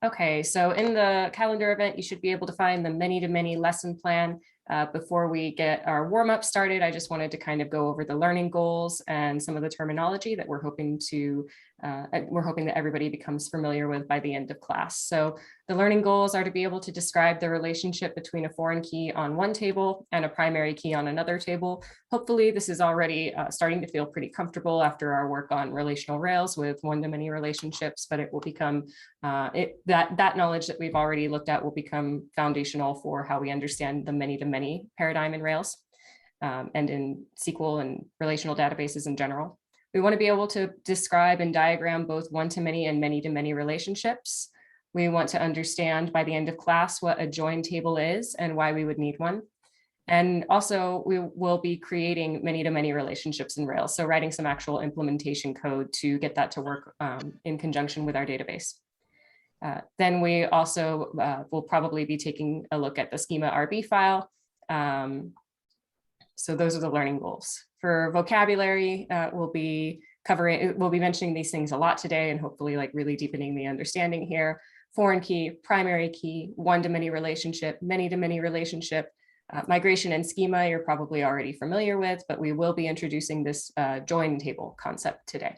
Okay, so in the calendar event, you should be able to find the many-to-many lesson plan. Before we get our warm-up started, I just wanted to kind of go over the learning goals and some of the terminology that we're hoping that everybody becomes familiar with by the end of class. So the learning goals are to be able to describe the relationship between a foreign key on one table and a primary key on another table. Hopefully this is already starting to feel pretty comfortable after our work on relational rails with one-to-many relationships, but it will become that knowledge that we've already looked at will become foundational for how we understand the many-to-many paradigm in Rails and in SQL and relational databases in general. We want to be able to describe and diagram both one-to-many and many-to-many relationships. We want to understand by the end of class what a join table is and why we would need one. And also we will be creating many-to-many relationships in Rails. So writing some actual implementation code to get that to work in conjunction with our database. Then we also will probably be taking a look at the schema RB file. So those are the learning goals. For vocabulary, we'll be mentioning these things a lot today and hopefully like really deepening the understanding here. Foreign key, primary key, one-to-many relationship, many-to-many relationship, migration and schema you're probably already familiar with, but we will be introducing this join table concept today.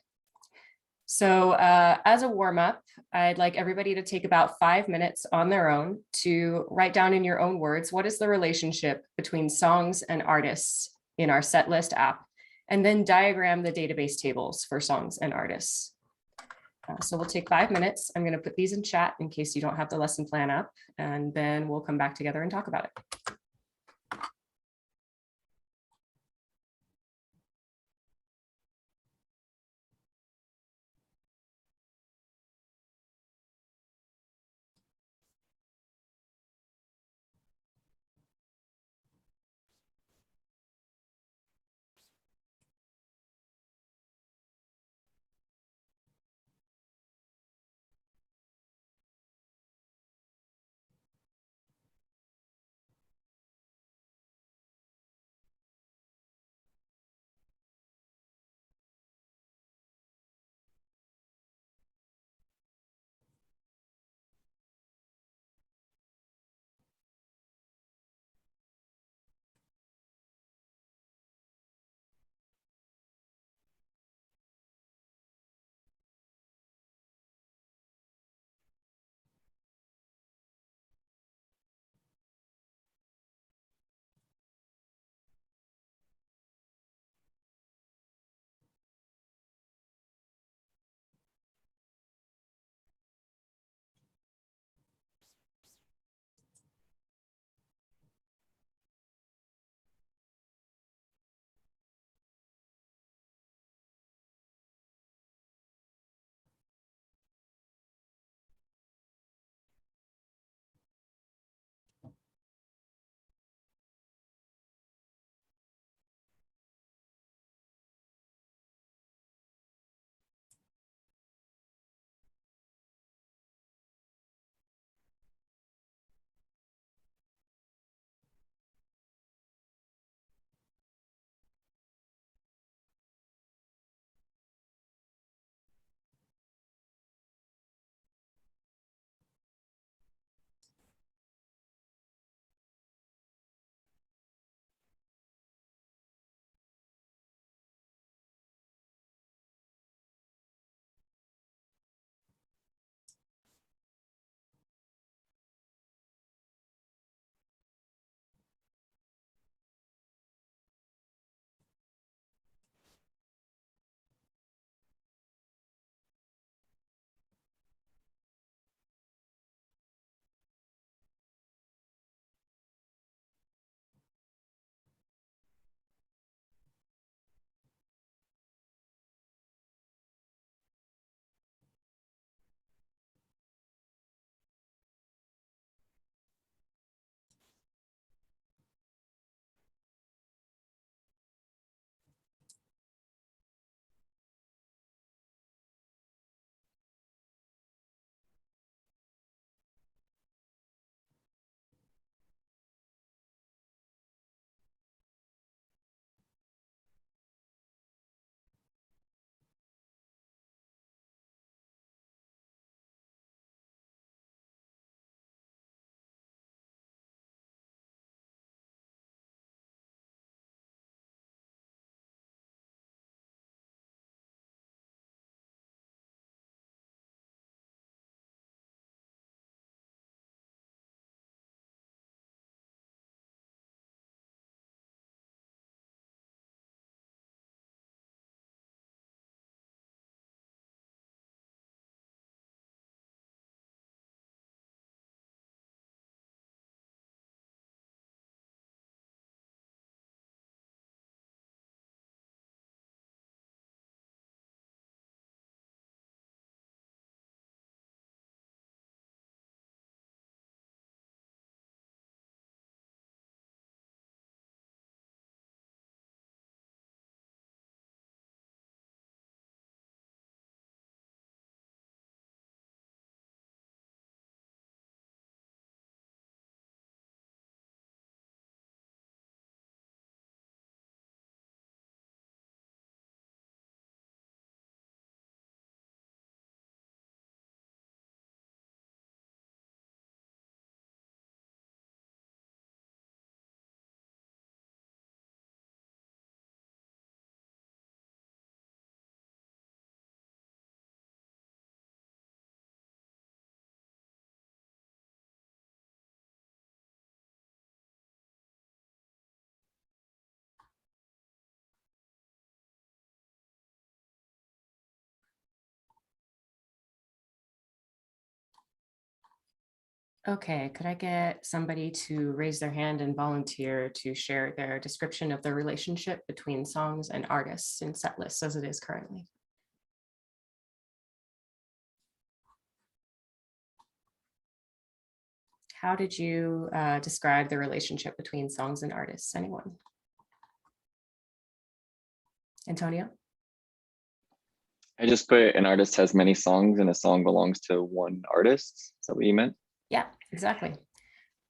So as a warm-up, I'd like everybody to take about 5 minutes on their own to write down in your own words, what is the relationship between songs and artists in our setlist app, and then diagram the database tables for songs and artists. So we'll take 5 minutes. I'm going to put these in chat in case you don't have the lesson plan up, and then we'll come back together and talk about it. Okay, could I get somebody to raise their hand and volunteer to share their description of the relationship between songs and artists in set lists as it is currently? How did you describe the relationship between songs and artists? Anyone? Antonio? I just put an artist has many songs and a song belongs to one artist. Is that what you meant? Yeah, exactly.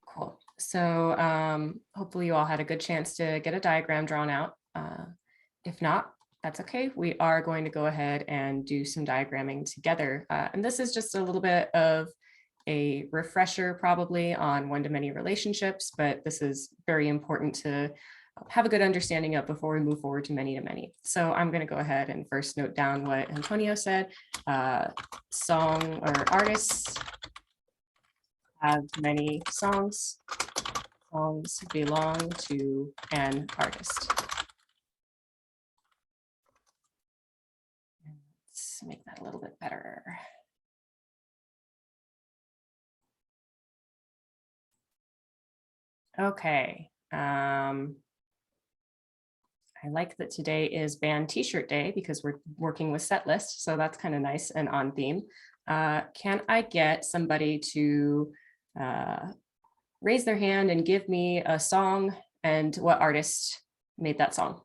Cool. So hopefully you all had a good chance to get a diagram drawn out. If not, that's okay. We are going to go ahead and do some diagramming together. And this is just a little bit of a refresher probably on one-to-many relationships, but this is very important to have a good understanding of before we move forward to many-to-many. So I'm going to go ahead and first note down what Antonio said. Song or artists have many songs. Songs belong to an artist. Let's make that a little bit better. Okay. I like that today is band t-shirt day because we're working with set list. So that's kind of nice and on theme. Can I get somebody to raise their hand and give me a song and what artist made that song?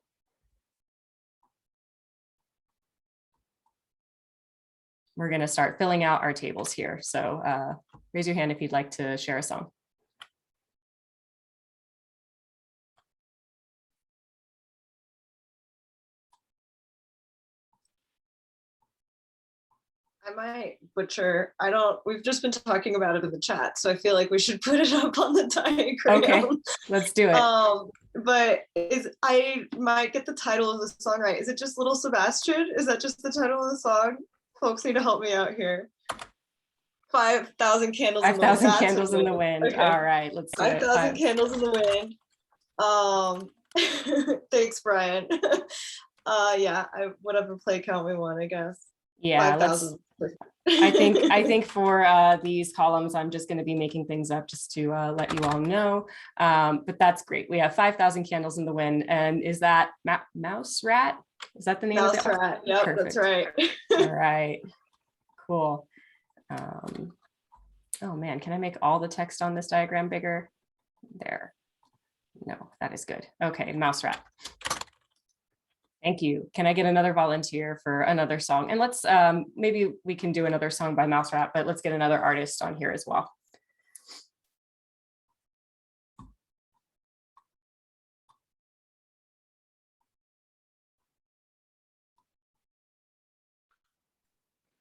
We're going to start filling out our tables here. So raise your hand if you'd like to share a song. I might butcher. We've just been talking about it in the chat, so I feel like we should put it up on the diagram. Okay, let's do it. But I might get the title of the song right. Is it just Little Sebastian? Is that just the title of the song? Folks need to help me out here. 5,000 candles 5,000 candles in the wind. Okay. All right, let's do 5,000 candles in the wind. Thanks, Brian. Yeah, whatever play count we want, I guess. Yeah, 5,000. I think for these columns, I'm just going to be making things up just to let you all know. But that's great. We have 5,000 candles in the wind. And is that Mouse Rat? Is that the name Mouse of it? Rat. Yep, perfect. That's right. All right. Cool. Oh man, can I make all the text on this diagram bigger? There. No, that is good. Okay, Mouse Rat. Thank you. Can I get another volunteer for another song? And let's, maybe we can do another song by Mouse Rat, but let's get another artist on here as well.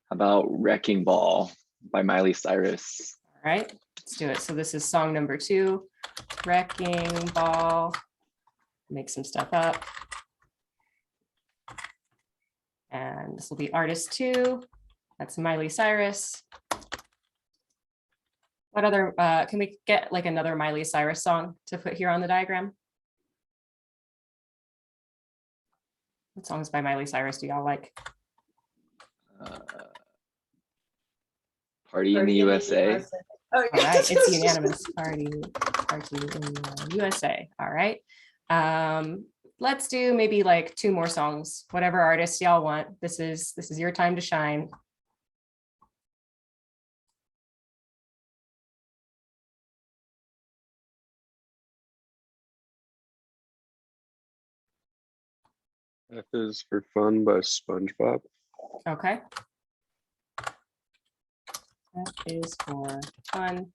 How about Wrecking Ball by Miley Cyrus? All right, let's do it. So this is song number 2, Wrecking Ball. Make some stuff up. And this will be artist 2. That's Miley Cyrus. What other, can we get like another Miley Cyrus song to put here on the diagram? What songs by Miley Cyrus do y'all like? Party in the USA. Oh, all right, it's unanimous. Party in the USA. All right. Let's do maybe like 2 more songs, whatever artists y'all want. This is your time to shine. F is for Fun by SpongeBob. Okay. F is for fun.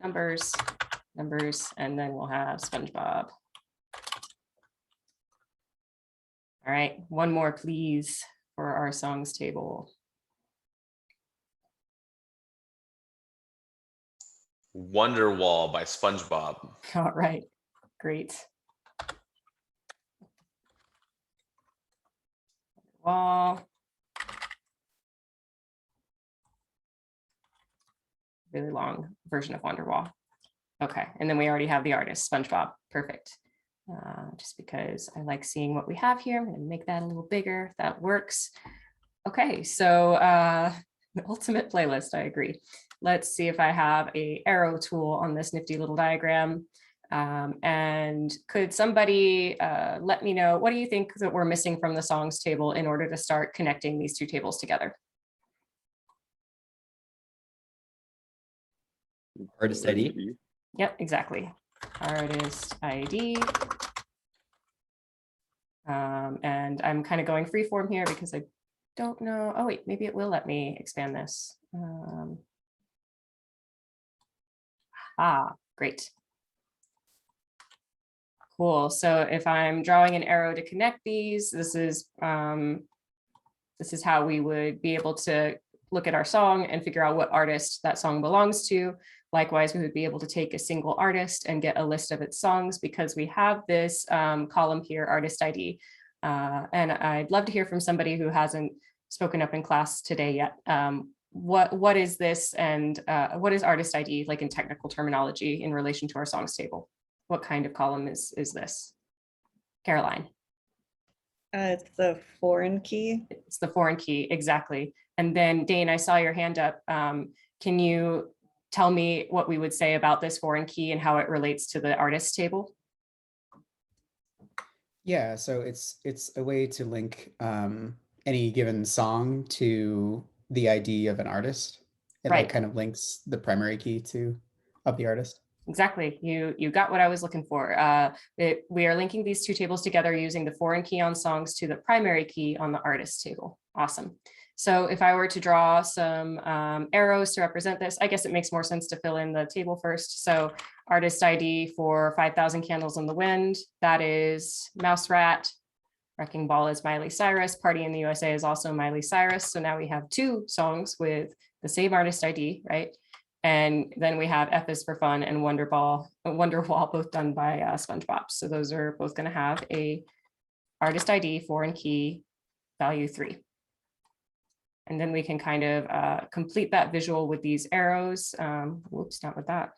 Numbers, and then we'll have SpongeBob. All right, one more, please, for our songs table. Wonderwall by SpongeBob. All right, great. Wall. Really long version of Wonderwall. Okay, and then we already have the artist, SpongeBob. Perfect. Just because I like seeing what we have here, I'm going to make that a little bigger. That works. Okay, so The ultimate playlist, I agree. Let's see if I have a arrow tool on this nifty little diagram. And could somebody let me know, what do you think that we're missing from the songs table in order to start connecting these two tables together? Artist ID. Yep, exactly. Artist ID. And I'm kind of going free form here because I don't know. Oh, wait, maybe it will let me expand this. Great. Cool. So if I'm drawing an arrow to connect these, this is how we would be able to look at our song and figure out what artist that song belongs to. Likewise, we would be able to take a single artist and get a list of its songs because we have this column here, artist ID. And I'd love to hear from somebody who hasn't spoken up in class today yet. What is this, and what is artist ID like in technical terminology in relation to our songs table? What kind of column is this? Caroline. It's the foreign key. It's the foreign key, exactly. And then Dane, I saw your hand up. Can you tell me what we would say about this foreign key and how it relates to the artist table? Yeah, so it's a way to link any given song to the ID of an artist. It Right. like kind of links the primary key of the artist. Exactly. You got what I was looking for. We are linking these two tables together using the foreign key on songs to the primary key on the artist table. Awesome. So if I were to draw some arrows to represent this, I guess it makes more sense to fill in the table first. So artist ID for 5,000 Candles in the Wind, that is Mouse Rat. Wrecking Ball is Miley Cyrus. Party in the USA is also Miley Cyrus. So now we have two songs with the same artist ID, right? And then we have F is for Fun and Wonderwall, both done by SpongeBob. So those are both going to have a artist ID foreign key value 3. And then we can kind of complete that visual with these arrows. Whoops, not with that.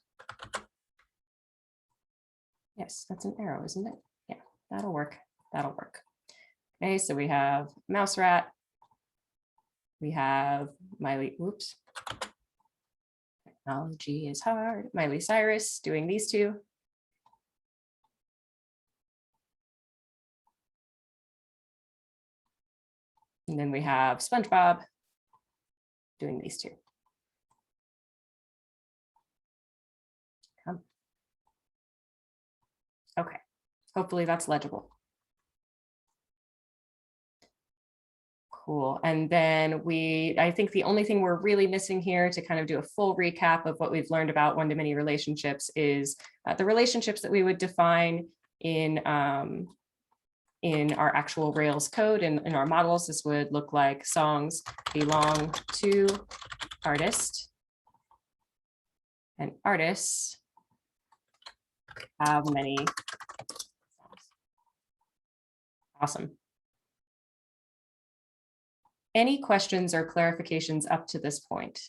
Yes, that's an arrow, isn't it? Yeah, that'll work. That'll work. Okay, so we have Mouse Rat. We have Miley, whoops. Technology is hard. Miley Cyrus doing these two. And then we have SpongeBob doing these two. Okay, hopefully that's legible. Cool. And then I think the only thing we're really missing here to kind of do a full recap of what we've learned about one-to-many relationships is the relationships that we would define in our actual Rails code and in our models. This would look like songs belong to artist, and artists have many songs. Awesome. Any questions or clarifications up to this point?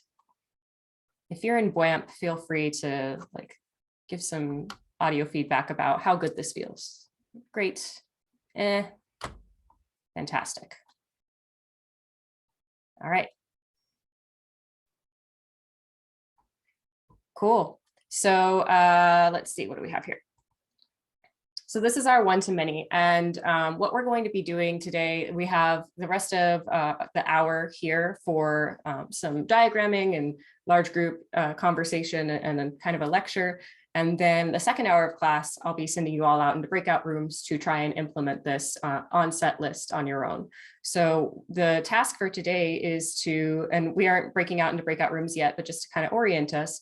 If you're in BWAMP, feel free to give some audio feedback about how good this feels. Great. Fantastic. All right. Cool. So let's see, what do we have here? So this is our one-to-many, and what we're going to be doing today, we have the rest of the hour here for some diagramming and large group conversation and then kind of a lecture. And then the second hour of class, I'll be sending you all out into breakout rooms to try and implement this on set list on your own. So the task for today is to, and we aren't breaking out into breakout rooms yet, but just to kind of orient us,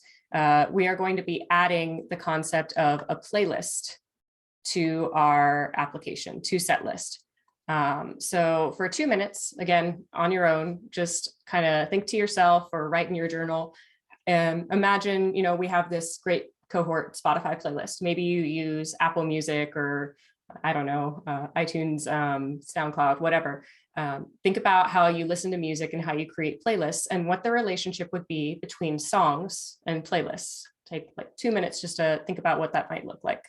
we are going to be adding the concept of a playlist to our application, to set list. So for 2 minutes, again, on your own, just kind of think to yourself or write in your journal and imagine, we have this great cohort Spotify playlist. Maybe you use Apple Music or I don't know, iTunes, SoundCloud, whatever. Think about how you listen to music and how you create playlists and what the relationship would be between songs and playlists. Take 2 minutes just to think about what that might look like.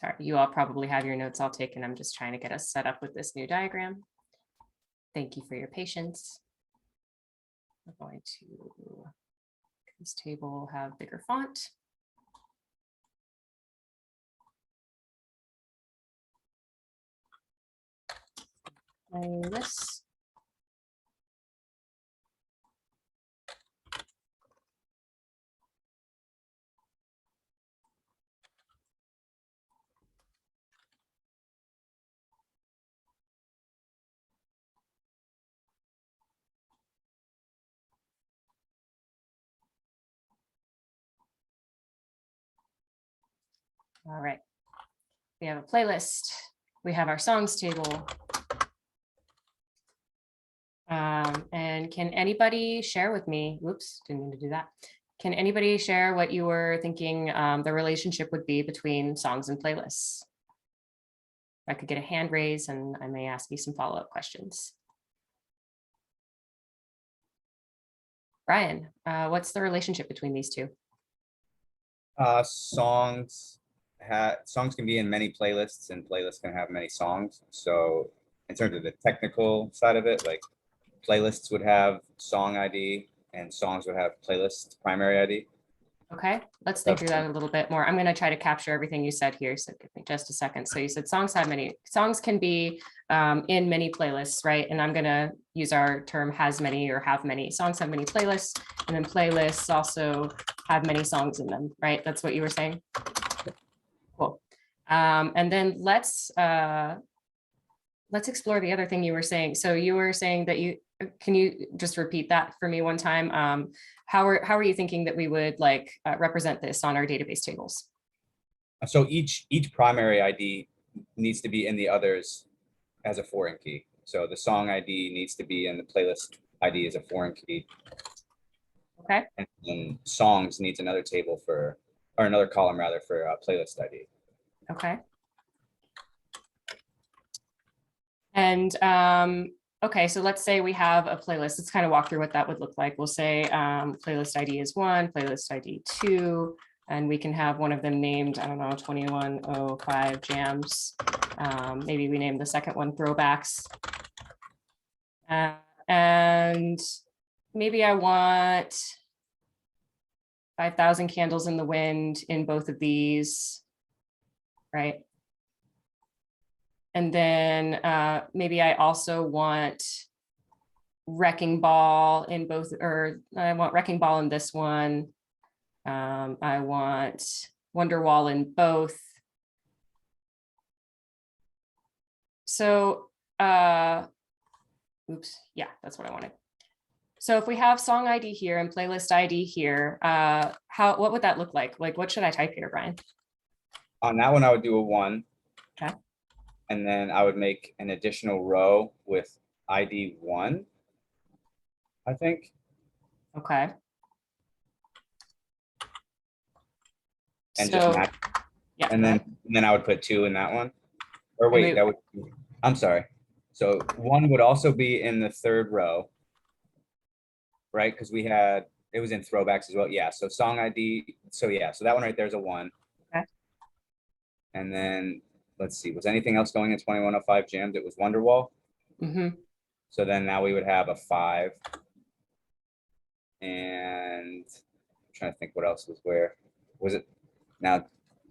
Sorry, you all probably have your notes all taken. I'm just trying to get us set up with this new diagram. Thank you for your patience. I'm going to this table have bigger font. Playlist. All right. We have a playlist. We have our songs table. And can anybody share with me, whoops, didn't mean to do that. Can anybody share what you were thinking the relationship would be between songs and playlists? I could get a hand raise and I may ask you some follow-up questions. Brian, what's the relationship between these two? Songs can be in many playlists, and playlists can have many songs. So in terms of the technical side of it, like playlists would have song ID and songs would have playlist primary ID. Okay, let's think through that a little bit more. I'm going to try to capture everything you said here. So give me just a second. So you said songs can be in many playlists, right? And I'm going to use our term has many or have many. Songs have many playlists, and then playlists also have many songs in them, right? That's what you were saying. Cool. And then let's explore the other thing you were saying. So you were saying that can you just repeat that for me one time? How are you thinking that we would represent this on our database tables? So each primary ID needs to be in the others as a foreign key. So the song ID needs to be in the playlist ID as a foreign key. Okay. And then songs needs another table or another column rather for playlist ID. Okay. And okay, so let's say we have a playlist. Let's kind of walk through what that would look like. We'll say playlist ID is 1, playlist ID 2, and we can have one of them named, I don't know, 2105 jams. Maybe we name the second one throwbacks. And maybe I want 5,000 candles in the wind in both of these, right? And then maybe I also want Wrecking Ball in both, or I want Wrecking Ball in this one. I want Wonderwall in both. So, oops, yeah, that's what I wanted. So if we have song ID here and playlist ID here, what would that look like? Like, what should I type here, Brian? On that one, I would do a 1. Okay. And then I would make an additional row with ID 1, I think. Okay. And So, just match. yeah. And then I would put 2 in that one. Or wait, I'm sorry. So 1 would also be in the 3rd row, right? Because it was in throwbacks as well. Yeah, so song ID. So yeah, so that one right there is a 1. Okay. And then let's see, was anything else going in 2105 jams? It was Wonderwall. Mm-hmm. So then now we would have a 5. And I'm trying to think what else was where. Was it now?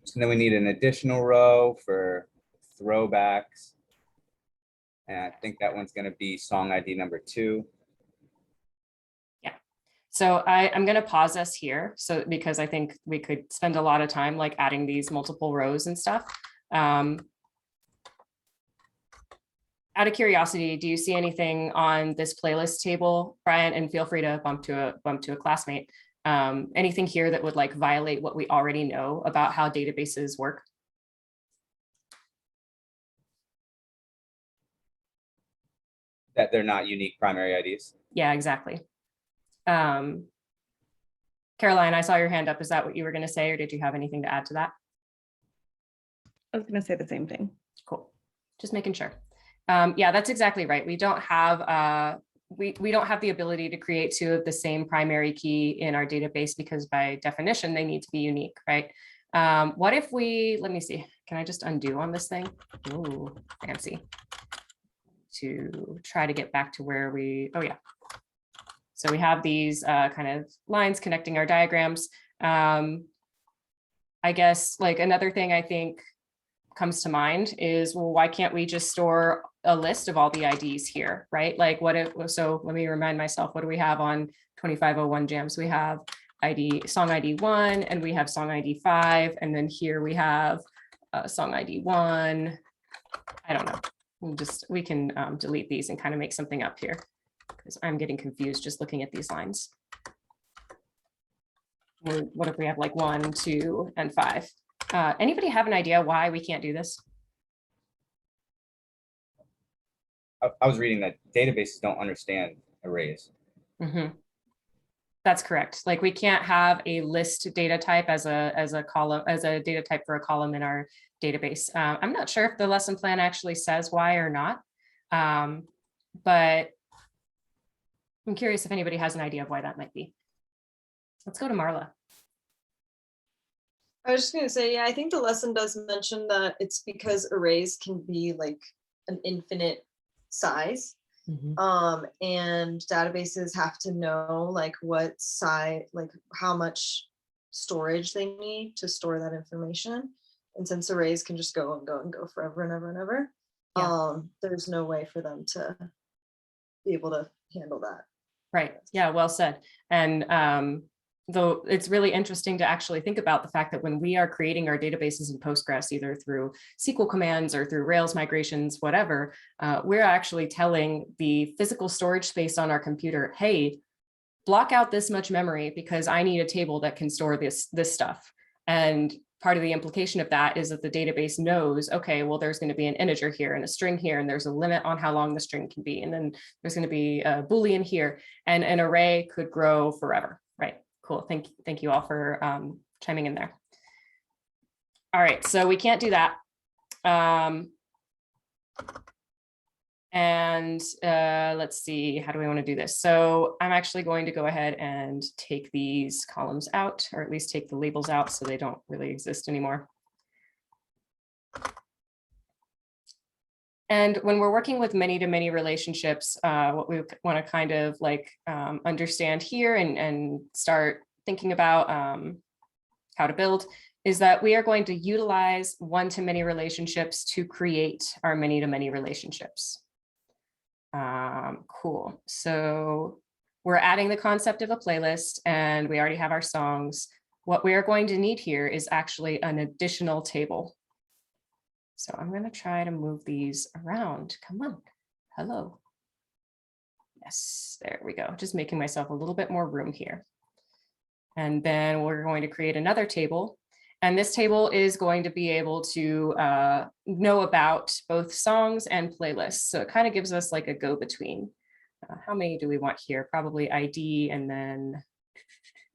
So then we need an additional row for throwbacks. And I think that one's going to be song ID number 2. So I'm going to pause us here. So because I think we could spend a lot of time like adding these multiple rows and stuff. Out of curiosity, do you see anything on this playlist table, Brian? And feel free to bump to a classmate. Anything here that would like violate what we already know about how databases work? That they're not unique primary IDs. Yeah, exactly. Caroline, I saw your hand up. Is that what you were going to say, or did you have anything to add to that? I was going to say the same thing. Cool. Just making sure. Yeah, that's exactly right. We don't have we don't have the ability to create 2 of the same primary key in our database because by definition they need to be unique, right? What if we, let me see, can I just undo on this thing? Ooh, fancy. To try to get back to where we, oh yeah. So we have these kind of lines connecting our diagrams. I guess like another thing I think comes to mind is, well, why can't we just store a list of all the IDs here, right? Like what if, so let me remind myself, what do we have on 2501 jams? We have song ID 1, and we have song ID 5, and then here we have song ID 1. I don't know. We can delete these and kind of make something up here, because I'm getting confused just looking at these lines. What if we have like 1, 2, and 5? Anybody have an idea why we can't do this? I was reading that databases don't understand arrays. Mhm. That's correct. Like we can't have a list data type as a column, as a data type for a column in our database. I'm not sure if the lesson plan actually says why or not, but I'm curious if anybody has an idea of why that might be. Let's go to Marla. I was just gonna say, yeah, I think the lesson does mention that it's because arrays can be like an infinite size. And databases have to know like what size, like how much storage they need to store that information. And since arrays can just go and go and go forever and ever and ever, Yeah. there's no way for them to be able to handle that. Right. Yeah, well said. And though it's really interesting to actually think about the fact that when we are creating our databases in Postgres, either through SQL commands or through Rails migrations, whatever, we're actually telling the physical storage space on our computer, hey, block out this much memory because I need a table that can store this stuff. And part of the implication of that is that the database knows, okay, well, there's going to be an integer here and a string here, and there's a limit on how long the string can be. And then there's going to be a Boolean here, and an array could grow forever, right? Cool. Thank you all for chiming in there. All right, so we can't do that. Let's see, how do we want to do this? So I'm actually going to go ahead and take these columns out, or at least take the labels out so they don't really exist anymore. And when we're working with many-to-many relationships, what we want to kind of like understand here and start thinking about how to build is that we are going to utilize one-to-many relationships to create our many-to-many relationships. Cool. So we're adding the concept of a playlist, and we already have our songs. What we are going to need here is actually an additional table. So I'm going to try to move these around. Come on. Hello. Yes, there we go. Just making myself a little bit more room here. And then we're going to create another table. And this table is going to be able to know about both songs and playlists. So it kind of gives us like a go-between. How many do we want here? Probably ID, and then,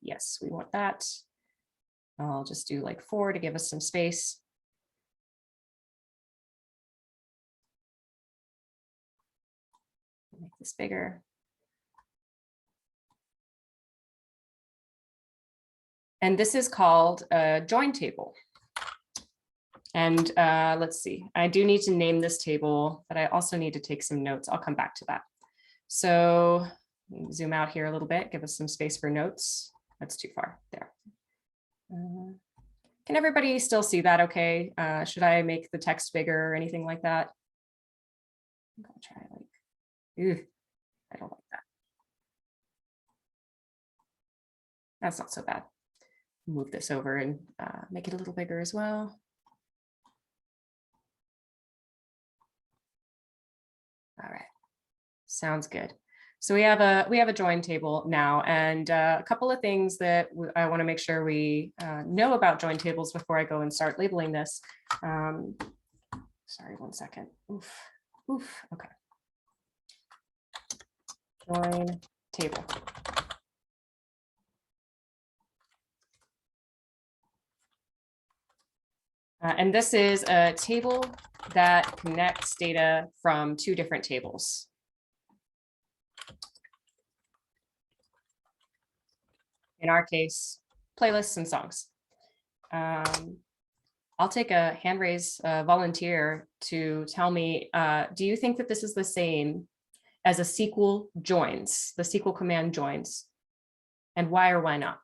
yes, we want that. I'll just do like 4 to give us some space. Make this bigger. And this is called a join table. And let's see, I do need to name this table, but I also need to take some notes. I'll come back to that. So zoom out here a little bit, give us some space for notes. That's too far there. Can everybody still see that okay? Should I make the text bigger or anything like that? I'm gonna try like, I don't like that. That's not so bad. Move this over and make it a little bigger as well. All right, sounds good. So we have a join table now, and a couple of things that I want to make sure we know about join tables before I go and start labeling this. Sorry, 1 second. Oof. Okay. Join table. And this is a table that connects data from 2 different tables. In our case, playlists and songs. I'll take a hand raise volunteer to tell me, do you think that this is the same as a SQL joins, the SQL command joins? And why or why not?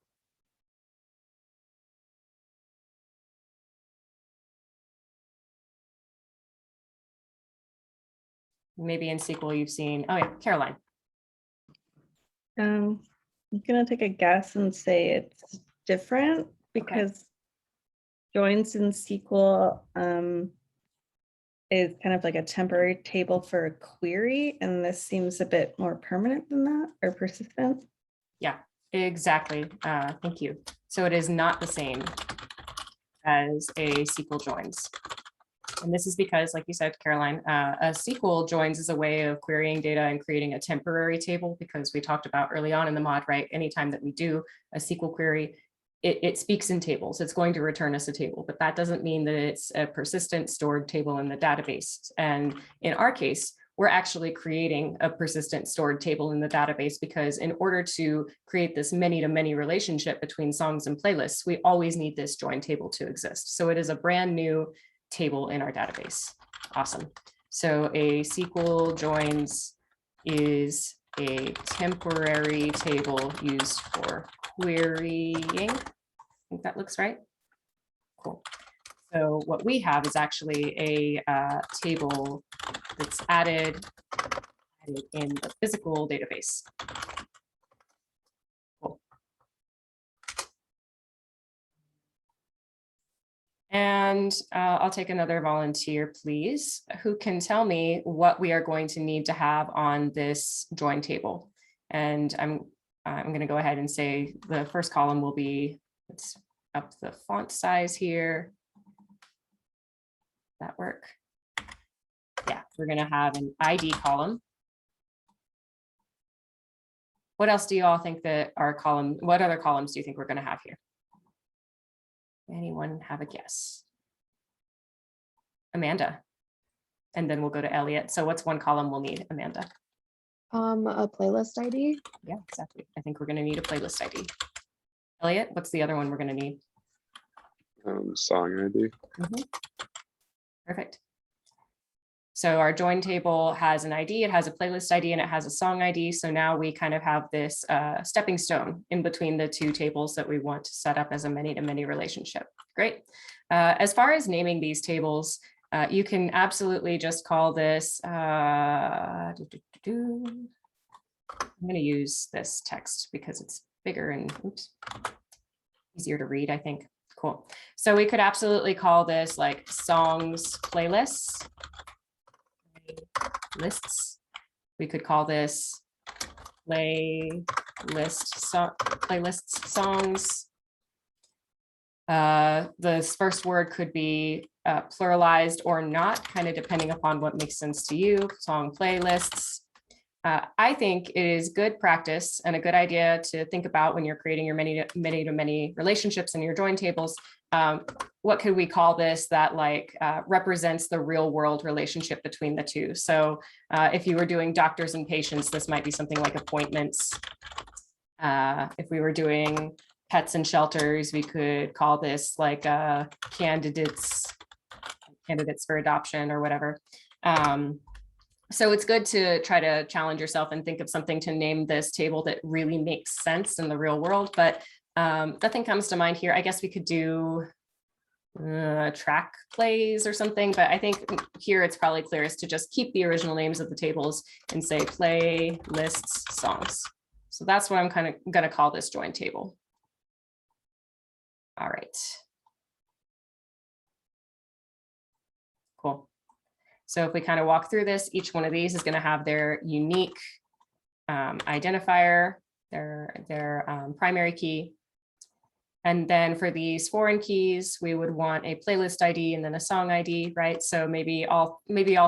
Maybe in SQL you've seen, oh yeah, Caroline. I'm gonna take a guess and say it's different because joins in SQL is kind of like a temporary table for a query, and this seems a bit more permanent than that, or persistent. Yeah, exactly. Thank you. So it is not the same as a SQL joins. And this is because, like you said, Caroline, a SQL joins is a way of querying data and creating a temporary table, because we talked about early on in the mod, right? Anytime that we do a SQL query, it speaks in tables. It's going to return us a table, but that doesn't mean that it's a persistent stored table in the database. And in our case, we're actually creating a persistent stored table in the database, because in order to create this many-to-many relationship between songs and playlists, we always need this join table to exist. So it is a brand new table in our database. Awesome. So a SQL joins is a temporary table used for querying. I think that looks right. Cool. So what we have is actually a table that's added in the physical database. Cool. And I'll take another volunteer, please, who can tell me what we are going to need to have on this join table. And I'm going to go ahead and say the first column will be, let's up the font size here. That work? Yeah, we're going to have an ID column. What else do you all think that our column, what other columns do you think we're going to have here? Anyone have a guess? Amanda. And then we'll go to Elliot. So what's one column we'll need, Amanda? A playlist ID. Yeah, exactly. I think we're going to need a playlist ID. Elliot, what's the other one we're going to need? Song ID. Perfect. So our join table has an ID, it has a playlist ID, and it has a song ID. So now we kind of have this stepping stone in between the two tables that we want to set up as a many-to-many relationship. Great. As far as naming these tables, you can absolutely just call this, I'm going to use this text because it's bigger and oops, easier to read, I think. Cool. So we could absolutely call this like songs playlists. Lists. We could call this playlists songs. The first word could be pluralized or not, kind of depending upon what makes sense to you. Song playlists. I think it is good practice and a good idea to think about when you're creating your many-to-many relationships and your join tables. What could we call this that like represents the real world relationship between the two? So if you were doing doctors and patients, this might be something like appointments. If we were doing pets and shelters, we could call this like candidates for adoption or whatever. So it's good to try to challenge yourself and think of something to name this table that really makes sense in the real world. But nothing comes to mind here. I guess we could do track plays or something, but I think here it's probably clearest to just keep the original names of the tables and say playlists songs. So that's what I'm kind of going to call this join table. All right. Cool. So if we kind of walk through this, each one of these is going to have their unique identifier, their primary key. And then for these foreign keys, we would want a playlist ID and then a song ID, right? So maybe all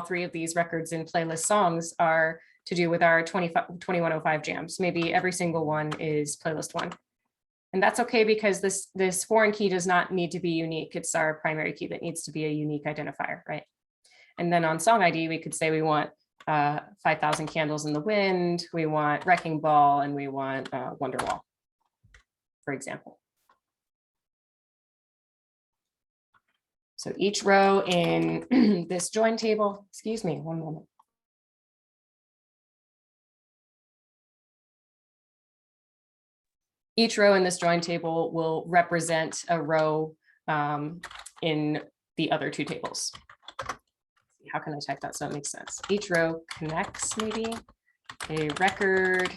three of these records in playlist songs are to do with our 2105 jams. Maybe every single one is playlist one. And that's okay because this foreign key does not need to be unique. It's our primary key that needs to be a unique identifier, right? And then on song ID, we could say we want 5,000 Candles in the Wind, we want Wrecking Ball, and we want Wonderwall, for example. So each row in this join table, excuse me, one moment. Each row in this join table will represent a row in the other two tables. How can I type that so it makes sense? Each row connects maybe a record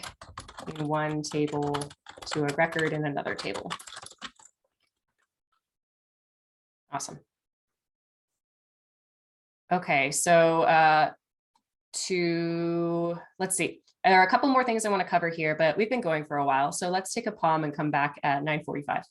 in one table to a record in another table. Awesome. Okay, so let's see. There are a couple more things I want to cover here, but we've been going for a while. So let's take a pause and come back at 9:45.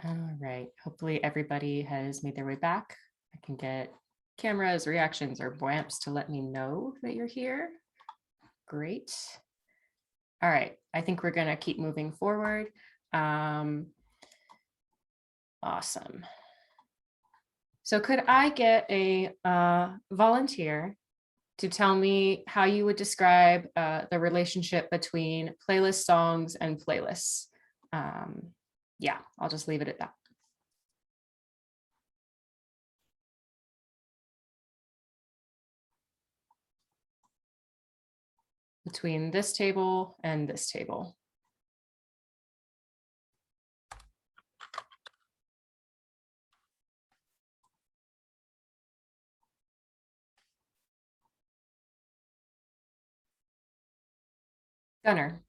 All right, hopefully everybody has made their way back. I can get cameras, reactions, or bwamps to let me know that you're here. Great. All right, I think we're gonna keep moving forward. Awesome. So could I get a volunteer to tell me how you would describe the relationship between playlist songs and playlists? Yeah, I'll just leave it at that. Between this table and this table. Gunnar.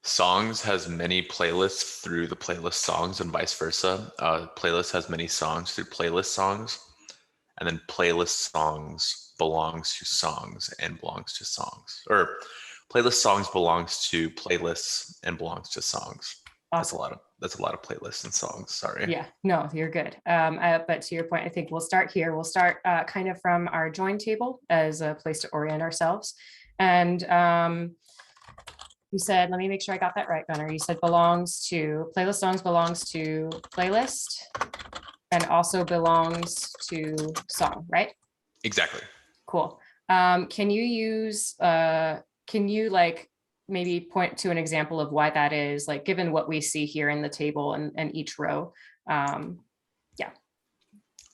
Songs has many playlists through the playlist songs and vice versa. Playlist has many songs through playlist songs, and then playlist songs belongs to songs and belongs to songs, or playlist songs belongs to playlists and belongs to songs. Awesome. That's a lot of playlists and songs. Sorry. Yeah, no, you're good. But to your point, I think we'll start here. We'll start kind of from our join table as a place to orient ourselves. And you said, let me make sure I got that right, Gunnar. You said playlist songs belongs to playlist and also belongs to song, right? Exactly. Cool. Can you like maybe point to an example of why that is, like given what we see here in the table and each row?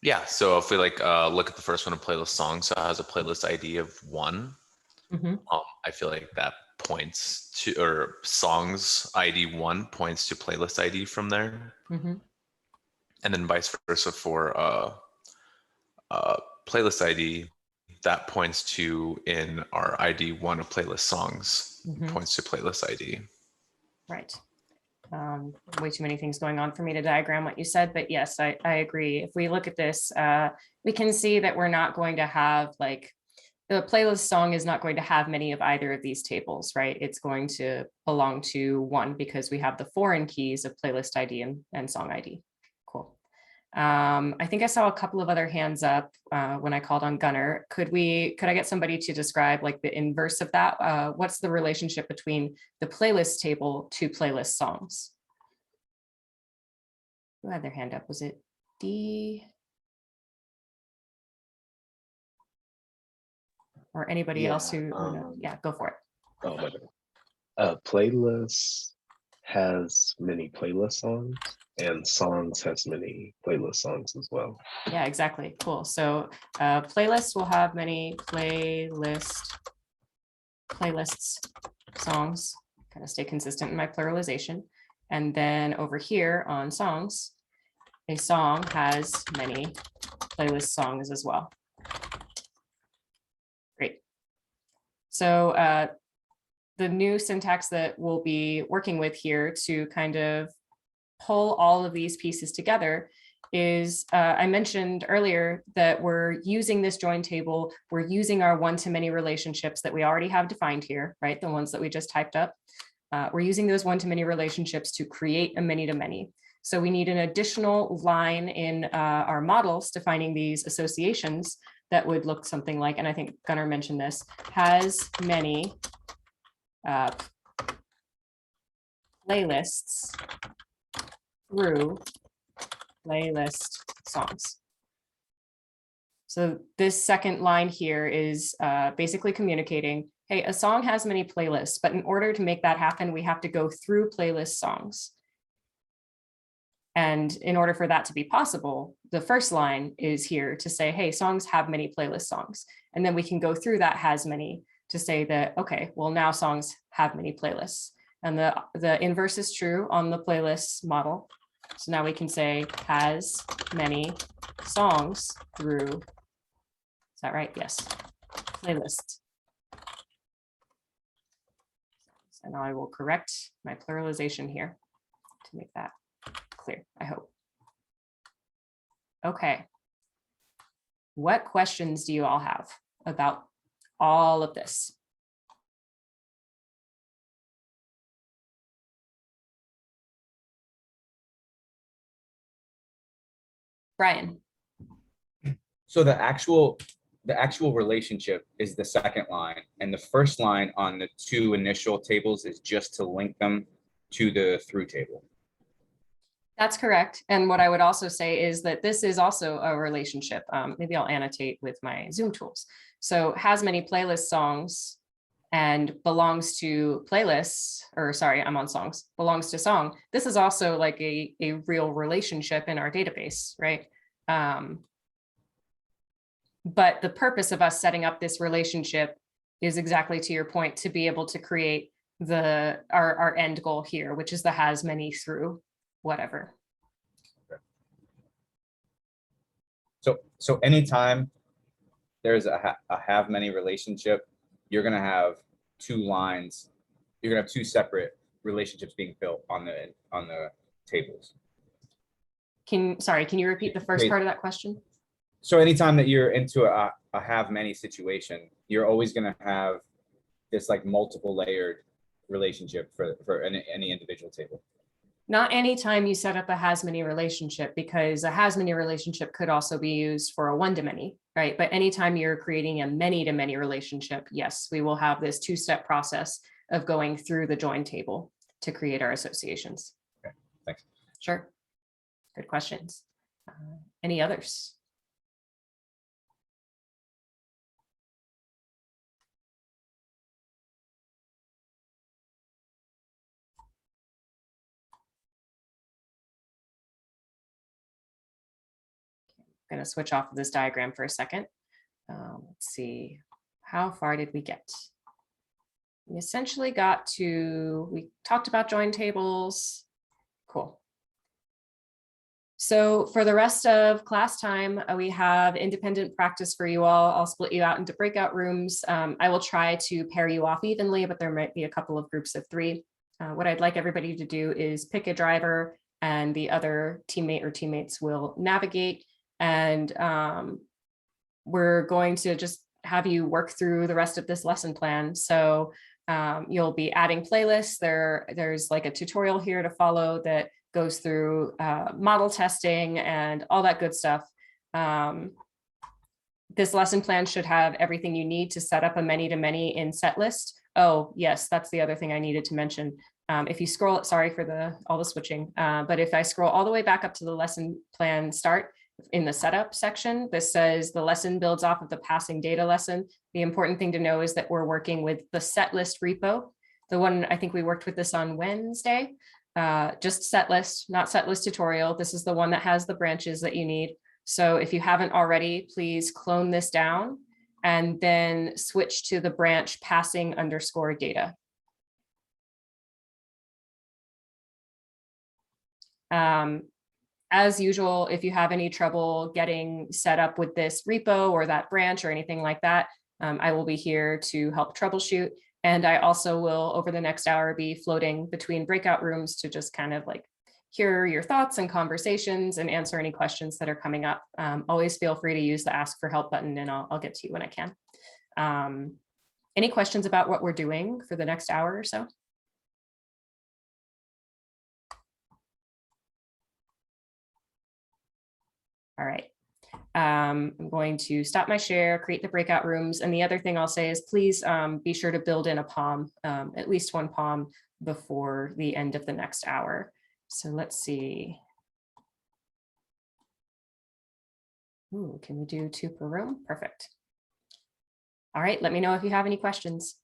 Yeah, so if we look at the first one, a playlist song, so it has a playlist ID of 1. Mhm. I feel like that points to, or songs ID 1 points to playlist ID from there. Mhm. And then vice versa for playlist ID, that points to in our ID 1 of playlist songs, Mhm. points to playlist ID. Right. Way too many things going on for me to diagram what you said, but yes, I agree. If we look at this, we can see that we're not going to have like, the playlist song is not going to have many of either of these tables, right? It's going to belong to one because we have the foreign keys of playlist ID and song ID. Cool. I think I saw a couple of other hands up when I called on Gunnar. Could I get somebody to describe like the inverse of that? What's the relationship between the playlist table to playlist songs? Who had their hand up? Was it D? Or anybody else who knows? Yeah, go for it. Oh, my bad. Playlist has many playlist songs, and songs has many playlist songs as well. Yeah, exactly. Cool. So playlist will have many playlists songs. Kind of stay consistent in my pluralization. And then over here on songs, a song has many playlist songs as well. Great. So the new syntax that we'll be working with here to kind of pull all of these pieces together is, I mentioned earlier that we're using this join table, we're using our one-to-many relationships that we already have defined here, right? The ones that we just typed up. We're using those one-to-many relationships to create a many-to-many. So we need an additional line in our models defining these associations that would look something like, and I think Gunnar mentioned this, has many playlists through playlist songs. So this second line here is basically communicating, hey, a song has many playlists, but in order to make that happen, we have to go through playlist songs. And in order for that to be possible, the first line is here to say, hey, songs have many playlist songs. And then we can go through that has many to say that, okay, well, now songs have many playlists. And the inverse is true on the playlist model. So now we can say has many songs through, is that right? Yes, playlist. So now I will correct my pluralization here to make that clear, I hope. Okay. What questions do you all have about all of this? Brian. So the actual relationship is the second line, and the first line on the two initial tables is just to link them to the through table. That's correct. And what I would also say is that this is also a relationship. Maybe I'll annotate with my Zoom tools. So has many playlist songs and belongs to playlists, or sorry, I'm on songs, belongs to song. This is also like a real relationship in our database, right? But the purpose of us setting up this relationship is exactly to your point, to be able to create our end goal here, which is the has many through whatever. So anytime there's a have many relationship, you're gonna have two lines. You're gonna have two separate relationships being built on the tables. Can you repeat the first part of that question? So anytime that you're into a have many situation, you're always gonna have this like multiple layered relationship for any individual table. Not anytime you set up a has many relationship, because a has many relationship could also be used for a one-to-many, right? But anytime you're creating a many-to-many relationship, yes, we will have this two-step process of going through the join table to create our associations. Okay, thanks. Sure. Good questions. Any others? Going to switch off of this diagram for a second. Let's see, how far did we get? We essentially we talked about join tables. Cool. So for the rest of class time, we have independent practice for you all. I'll split you out into breakout rooms. I will try to pair you off evenly, but there might be a couple of groups of 3. What I'd like everybody to do is pick a driver, and the other teammate or teammates will navigate. And we're going to just have you work through the rest of this lesson plan. So you'll be adding playlists. There's like a tutorial here to follow that goes through model testing and all that good stuff. This lesson plan should have everything you need to set up a many-to-many in setlist. Oh, yes, that's the other thing I needed to mention. If you scroll, sorry for all the switching, but if I scroll all the way back up to the lesson plan start, in the setup section, this says the lesson builds off of the passing data lesson. The important thing to know is that we're working with the set list repo. The one, I think we worked with this on Wednesday, just set list, not set list tutorial. This is the one that has the branches that you need. So if you haven't already, please clone this down and then switch to the branch passing _ data. As usual, if you have any trouble getting set up with this repo or that branch or anything like that, I will be here to help troubleshoot. And I also will, over the next hour, be floating between breakout rooms to just kind of like hear your thoughts and conversations and answer any questions that are coming up. Always feel free to use the ask for help button, and I'll get to you when I can. Any questions about what we're doing for the next hour or so? All right. I'm going to stop my share, create the breakout rooms. And the other thing I'll say is please be sure to build in a POM, at least one POM before the end of the next hour. So let's see. Ooh, can we do 2 per room? Perfect. All right, let me know if you have any questions.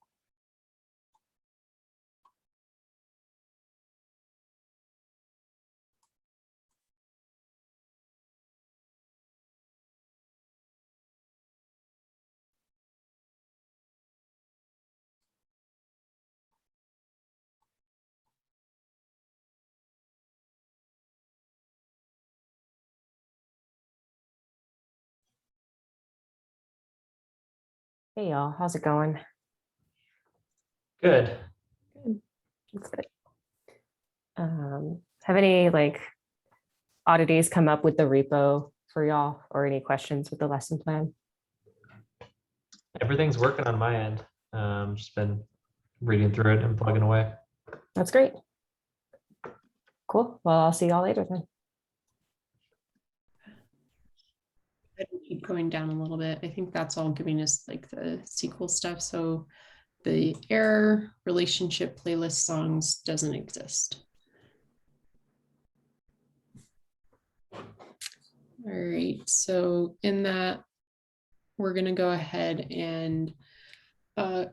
Hey y'all, how's it going? Good. That's good. Have any like oddities come up with the repo for y'all, or any questions with the lesson plan? Everything's working on my end. Just been reading through it and plugging away. That's great. Cool. Well, I'll see y'all later then. ahead and keep going down a little bit. I think that's all giving us like the SQL stuff. So the error relationship playlist songs doesn't exist. All right, so in that, we're gonna go ahead and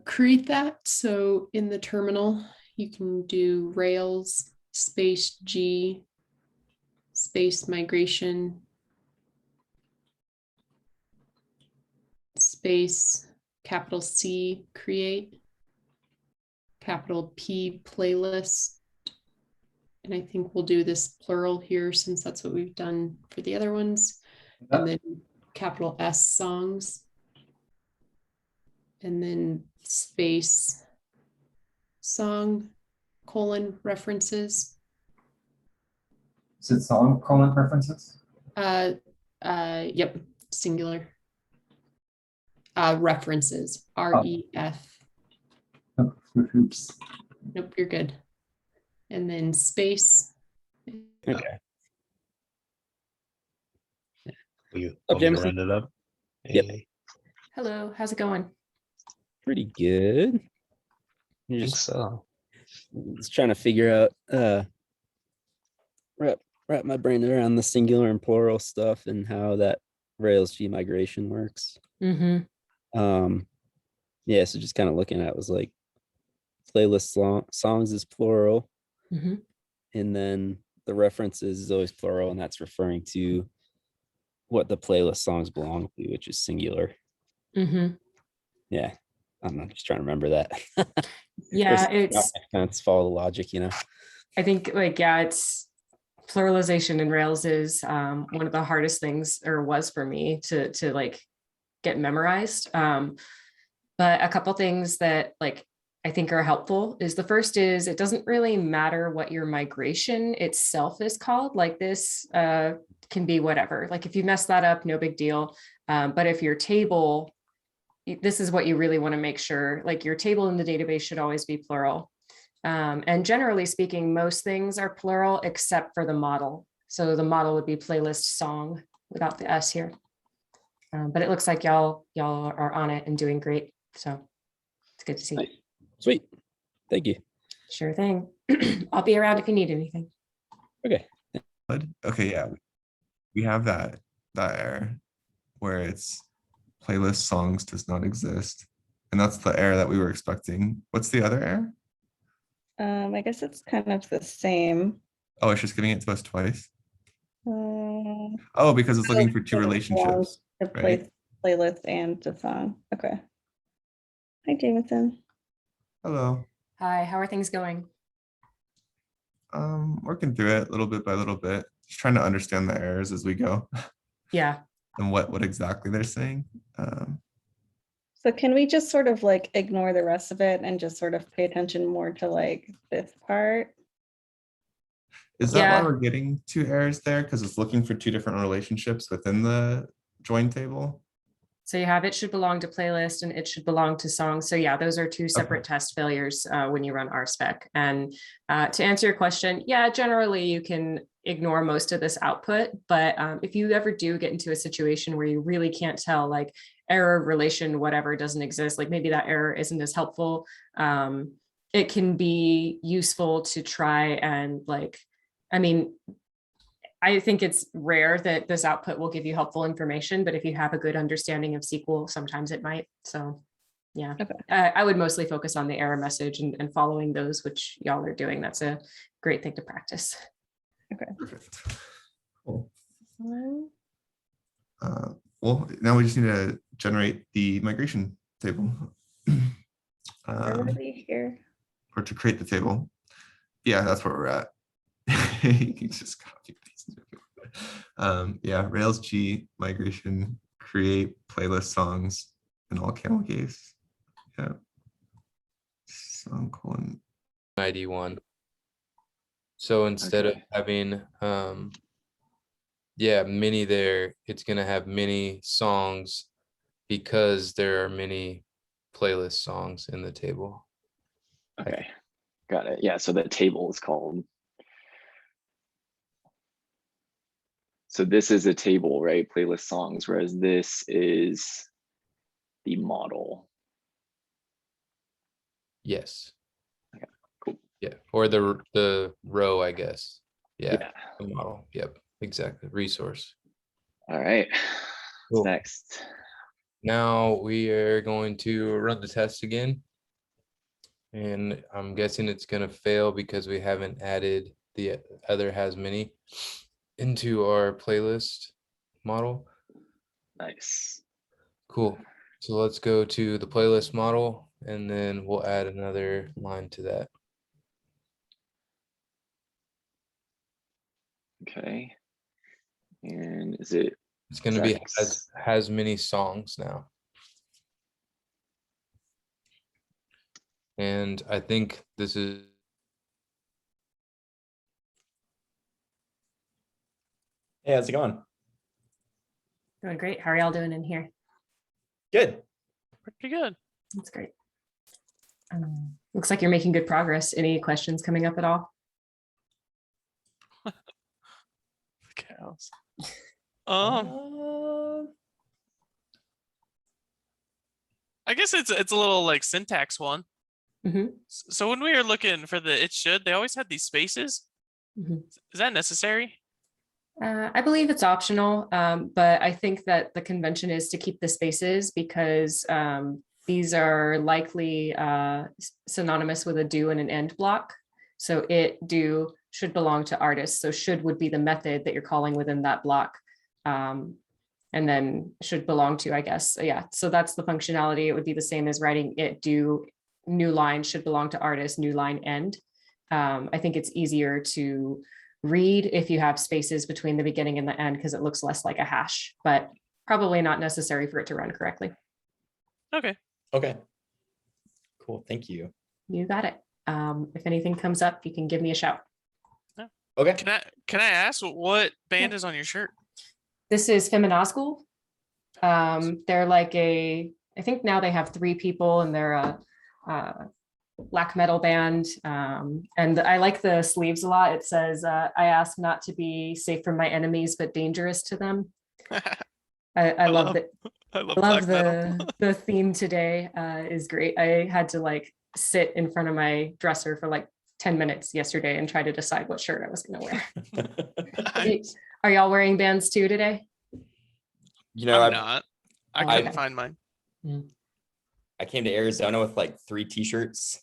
create that. So in the terminal, you can do Rails space G space migration space capital C create capital P playlist. And I think we'll do this plural here since that's what we've done for the other ones. And then capital S songs. And then space song colon references. Is it song colon preferences? Yep, singular. References, REF. Oh, oops. Nope, you're good. And then space. Okay. You Up, Jameson? round it up. Yep. Hey, Hello, how's it going? Pretty good. I You're think just, so. just trying to figure out wrap my brain around the singular and plural stuff and how that Rails G migration works. Mm-hmm. Yeah, so just kind of looking at it was like playlist songs is plural, Mm-hmm. and then the references is always plural, and that's referring to what the playlist songs belong to, which is singular. Mm-hmm. Yeah, I'm not just trying to remember that. Yeah, it's That's follow the logic, you know. I think like, yeah, it's pluralization in Rails is one of the hardest things, or was for me to like get memorized. But a couple things that like I think are helpful is the first is it doesn't really matter what your migration itself is called. Like this can be whatever. Like if you mess that up, no big deal. But if your table, this is what you really want to make sure, like your table in the database should always be plural. And generally speaking, most things are plural except for the model. So the model would be playlist song without the S here. But it looks like y'all are on it and doing great. So it's good to see. Nice. Sweet. Thank you. Sure thing. I'll be around if you need anything. Okay. Okay, yeah. We have that error where it's playlist songs does not exist. And that's the error that we were expecting. What's the other error? I guess it's kind of the same. Oh, it's just giving it to us twice. Uh, Oh, because it's looking for two it relationships. belongs to right? playlist and the song. Okay. Hi, Jameson. Hello. Hi, how are things going? Working through it little bit by little bit. Just trying to understand the errors as we go Yeah. and what exactly they're saying. So can we just sort of like ignore the rest of it and just sort of pay attention more to like this part? Is that Yeah. why we're getting two errors there? Because it's looking for two different relationships within the join table? So you have it should belong to playlist and it should belong to song. So yeah, those are two separate test failures when you run RSpec. And to answer your question, yeah, generally you can ignore most of this output. But if you ever do get into a situation where you really can't tell, like error, relation, whatever doesn't exist, like maybe that error isn't as helpful, it can be useful to try and like, I mean, I think it's rare that this output will give you helpful information, but if you have a good understanding of SQL, sometimes it might. So yeah, Okay. I would mostly focus on the error message and following those, which y'all are doing. That's a great thing to practice. Okay. Perfect. Cool. Well, now we just need to generate the migration table. Already here. Or to create the table. Yeah, that's where we're at. You can just copy paste. Yeah, Rails G migration, create playlist songs in all camel case. Yeah. Song colon. ID one. So instead of having many there, it's gonna have many songs because there are many playlist songs in the table. Okay, got it. Yeah, so the table is called. So this is a table, right? Playlist songs, whereas this is the model. Yes. Okay, cool. Yeah, or the row, I guess. Yeah, Yeah. the model. Yep, exactly. Resource. All right. Cool. What's next? Now we are going to run the test again. And I'm guessing it's gonna fail because we haven't added the other has many into our playlist model. Nice. Cool. So let's go to the playlist model and then we'll add another line to that. Okay. And is it? It's gonna be has many songs now. And I think this is Hey, how's it going? Doing great. How are y'all doing in here? Good. Pretty good. That's great. Looks like you're making good progress. Any questions coming up at all? Cows. I guess it's a little like syntax one. So when we were looking for the it should, they always had these spaces. Is that necessary? I believe it's optional, but I think that the convention is to keep the spaces because these are likely synonymous with a do and an end block. So it, do, should belong to artists. So should would be the method that you're calling within that block. And then should belong to, I guess. Yeah, so that's the functionality. It would be the same as writing it, do, new line should belong to artist, new line end. I think it's easier to read if you have spaces between the beginning and the end because it looks less like a hash, but probably not necessary for it to run correctly. Okay. Okay. Cool. Thank you. You got it. If anything comes up, you can give me a shout. Okay. Can I ask what band is on your shirt? This is Feminazgul. They're like I think now they have 3 people and they're a black metal band. And I like the sleeves a lot. It says, I ask not to be safe from my enemies, but dangerous to them. I love that. I love love black metal. the theme today is great. I had to like sit in front of my dresser for like 10 minutes yesterday and try to decide what shirt I was going to wear. Are y'all wearing bands too today? You know, I'm not. I couldn't Okay. find mine. I came to Arizona with like 3 t-shirts.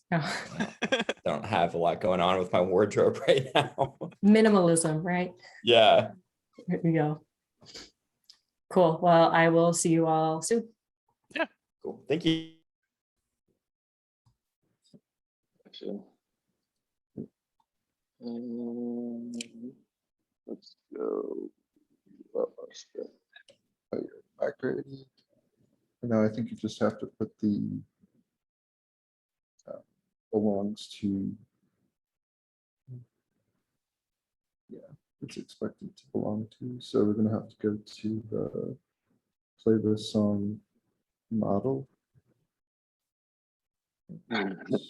Don't have a lot going on with my wardrobe right now. Minimalism, right? Yeah. Here we go. Cool. Well, I will see you all soon. Yeah. Cool. Thank you. Let's go. Migrating. And now I think you just have to put the belongs to. Yeah, it's expected to belong to. So we're going to have to go to the playlist song model. It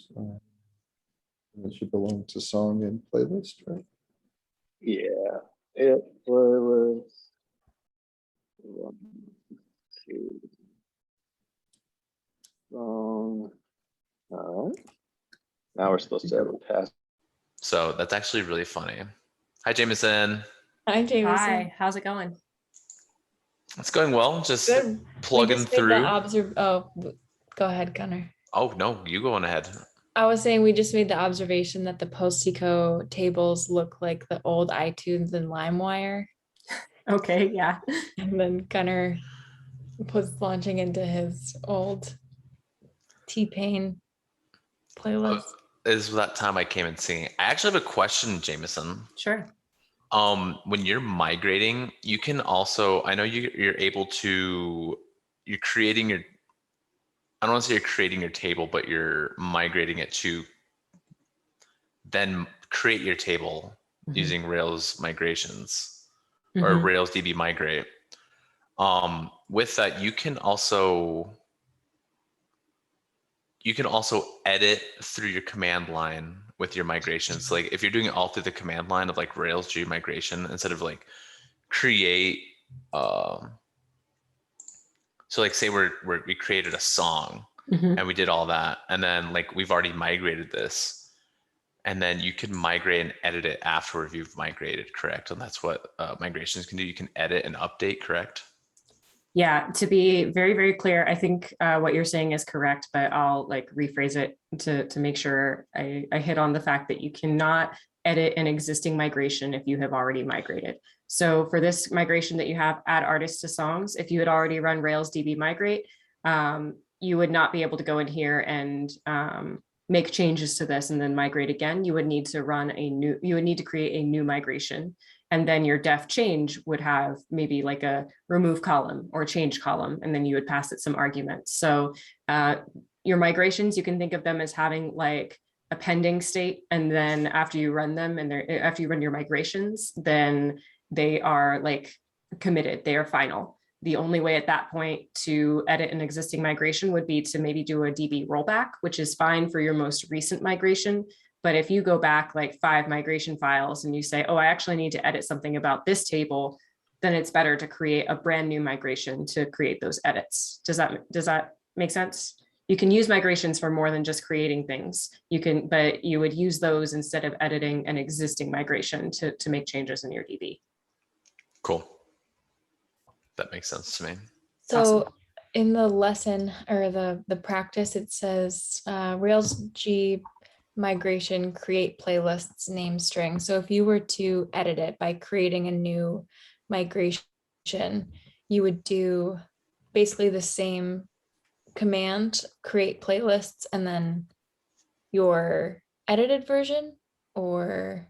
should belong to song and playlist, right? Yeah. It playlist. 1, 2. Song. All right. Now we're supposed to have a pass. So that's actually really funny. Hi, Jameson. Hi, Jameson. Hi, how's it going? It's going well. Just Good. plugging We just made through. Go ahead, Gunnar. Oh, no, you go on ahead. I was saying we just made the observation that the Postico tables look like the old iTunes and LimeWire. Okay, yeah. And then Gunnar was launching into his old T-Pain playlist. This was that time I came in singing. I actually have a question, Jameson. Sure. When you're migrating, you can also, I know you're able to, you're creating your, I don't want to say you're creating your table, but you're migrating it to then create your table using Rails migrations or Rails DB migrate. With that, you can also edit through your command line with your migrations. Like if you're doing it all through the command line of like Rails G migration, instead of like create, so like say we created a song Mhm. and we did all that, and then like we've already migrated this, and then you can migrate and edit it after you've migrated, correct? And that's what migrations can do. You can edit and update, correct? Yeah, to be very, very clear, I think what you're saying is correct, but I'll like rephrase it to make sure I hit on the fact that you cannot edit an existing migration if you have already migrated. So for this migration that you have, add artists to songs, if you had already run Rails DB migrate, you would not be able to go in here and make changes to this and then migrate again. You would need to create a new migration. And then your def change would have maybe like a remove column or change column, and then you would pass it some arguments. So your migrations, you can think of them as having like a pending state. And then after you run them and after you run your migrations, then they are like committed, they are final. The only way at that point to edit an existing migration would be to maybe do a DB rollback, which is fine for your most recent migration. But if you go back like 5 migration files and you say, oh, I actually need to edit something about this table, then it's better to create a brand new migration to create those edits. Does that make sense? You can use migrations for more than just creating things. But you would use those instead of editing an existing migration to make changes in your DB. Cool. That makes sense to me. So Awesome. in the lesson or the practice, it says Rails G migration create playlists name string. So if you were to edit it by creating a new migration, you would do basically the same command, create playlists, and then your edited version, or?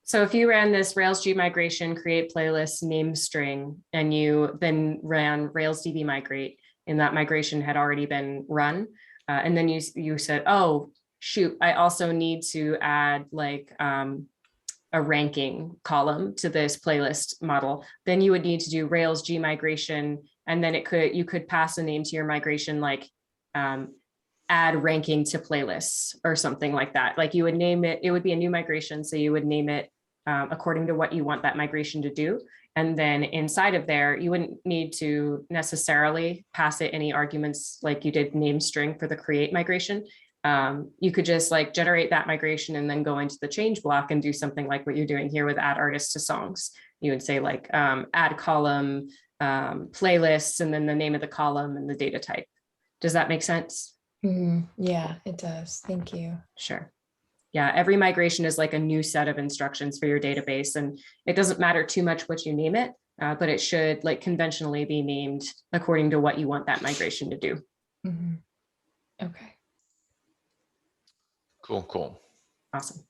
So if you ran this Rails G migration create playlist name string, and you then ran Rails DB migrate, and that migration had already been run, and then you said, oh, shoot, I also need to add like a ranking column to this playlist model, then you would need to do Rails G migration, and then you could pass a name to your migration like add ranking to playlists or something like that. Like you would name it, it would be a new migration, so you would name it according to what you want that migration to do. And then inside of there, you wouldn't need to necessarily pass it any arguments like you did name string for the create migration. You could just like generate that migration and then go into the change block and do something like what you're doing here with add artists to songs. You would say like add column, playlists, and then the name of the column and the data type. Does that make sense? Yeah, it does. Thank you. Sure. Yeah, every migration is like a new set of instructions for your database, and it doesn't matter too much what you name it, but it should like conventionally be named according to what you want that migration to do. Okay. Cool. Awesome.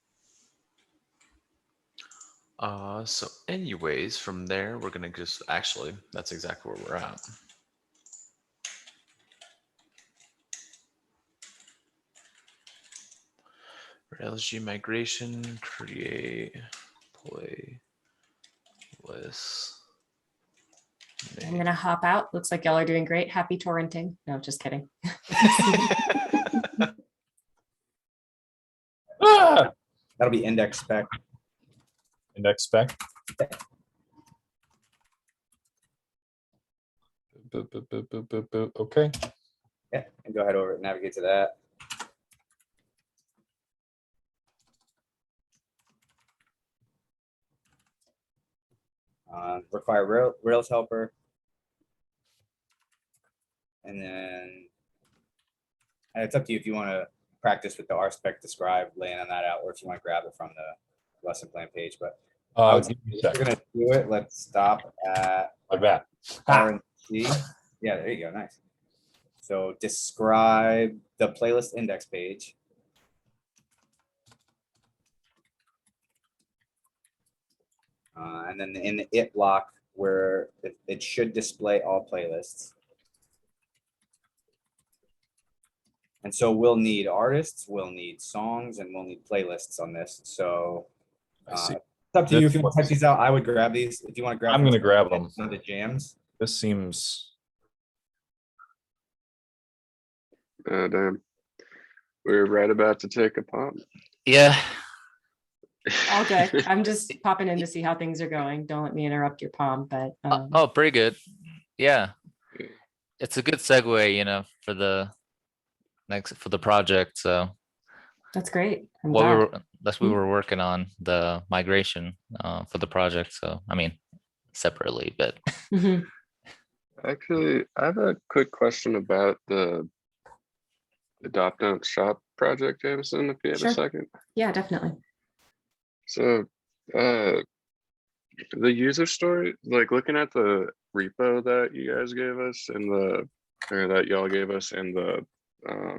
So anyways, from there, we're gonna just that's exactly where we're at. Rails G migration, create playlist. I'm gonna hop out. Looks like y'all are doing great. Happy torrenting. No, just kidding. That'll be index spec. Index spec. Okay. Yeah, and go ahead over it, navigate to that. Require Rails helper. And then it's up to you if you want to practice with the RSpec describe, laying on that out, or if you want to grab it from the lesson plan page. But I would say if you're going to do it, let's stop at like that. RNC. Yeah, there you go. Nice. So describe the playlist index page. And then in the it block where it should display all playlists. And so we'll need artists, we'll need songs, and we'll need playlists on this. So it's up to you if you want to type these out. I would grab these. If you want to grab I'm going to grab them. The jams. This seems. Damn. We're right about to take a pop. Yeah. All good. I'm just popping in to see how things are going. Don't let me interrupt your palm, but Oh, pretty good. Yeah. It's a good segue, for the project. So that's great. I'm what glad. we were working on the migration for the project. So I mean, separately, but Actually, I have a quick question about the Adopt Don't Shop project, Jameson, if you have Sure. a second. Yeah, definitely. So the user story, like looking at the repo that you guys gave us and that y'all gave us and the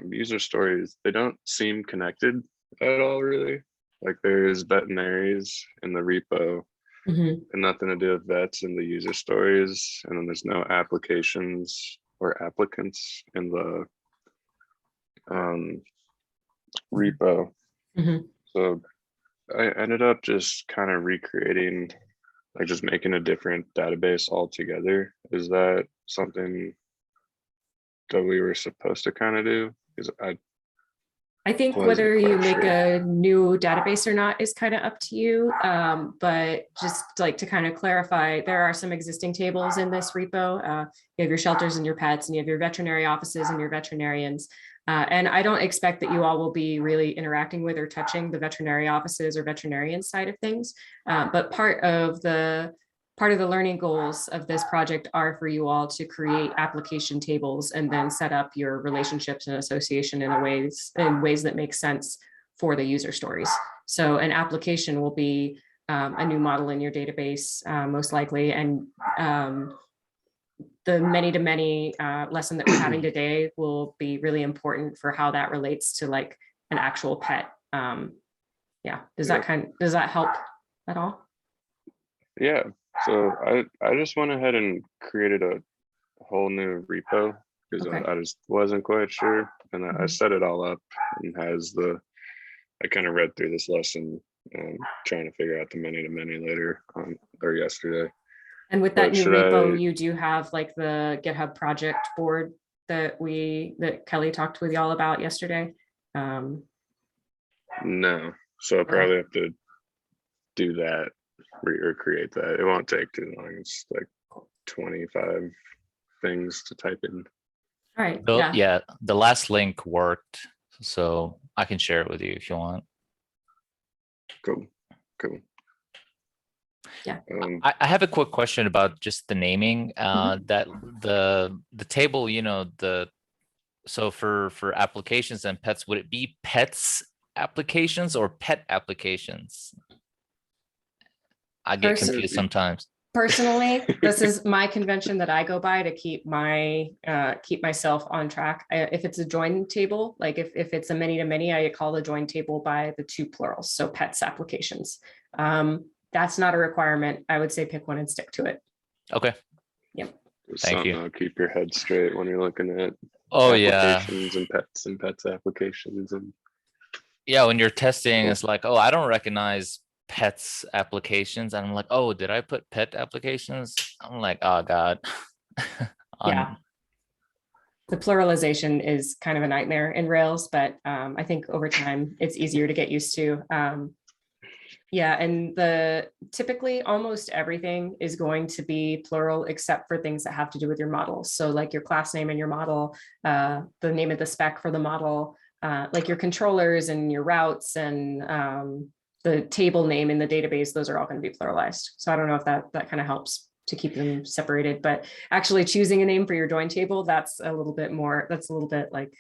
user stories, they don't seem connected at all, really. Like there's veterinaries in the repo and nothing to do with vets in the user stories, and then there's no applications or applicants in the repo. So I ended up just kind of recreating, like just making a different database altogether. Is that something that we were supposed to kind of do? Because I think wasn't whether you quite make sure. a new database or not is kind of up to you. But just like to kind of clarify, there are some existing tables in this repo. You have your shelters and your pets, and you have your veterinary offices and your veterinarians. And I don't expect that you all will be really interacting with or touching the veterinary offices or veterinarian side of things. But part of the learning goals of this project are for you all to create application tables and then set up your relationships and association in ways that make sense for the user stories. So an application will be a new model in your database, most likely, and the many-to-many lesson that we're having today will be really important for how that relates to like an actual pet. Yeah, does that help at all? Yeah. So I just went ahead and created a whole new repo because I just wasn't quite sure, and I set it all up and I kind of read through this lesson trying to figure out the many-to-many later or yesterday. And with that new repo, you do have like the GitHub project board that Kelly talked with y'all about yesterday. No, so I'll probably have to do that or create that. It won't take too long. It's like 25 things to type in. All right. Yeah, the last link worked, so I can share it with you if you want. Cool. Yeah. I have a quick question about just the naming. That the table, so for applications and pets, would it be pets applications or pet applications? I get confused sometimes. Personally, this is my convention that I go by to keep myself on track. If it's a join table, like if it's a many-to-many, I call the join table by the two plurals, so pets applications. That's not a requirement. I would say pick one and stick to it. Okay. Yep. Thank you. I'll keep your head straight when you're looking at applications and pets applications. And yeah, when you're testing, it's like, oh, I don't recognize pets applications, and I'm like, oh, did I put pet applications? I'm like, oh god. Yeah, the pluralization is kind of a nightmare in Rails, but I think over time it's easier to get used to. Yeah, and typically almost everything is going to be plural except for things that have to do with your model. So like your class name and your model, the name of the spec for the model, like your controllers and your routes and the table name in the database, those are all going to be pluralized. So I don't know if that kind of helps to keep them separated, but actually choosing a name for your join table, that's a little bit like,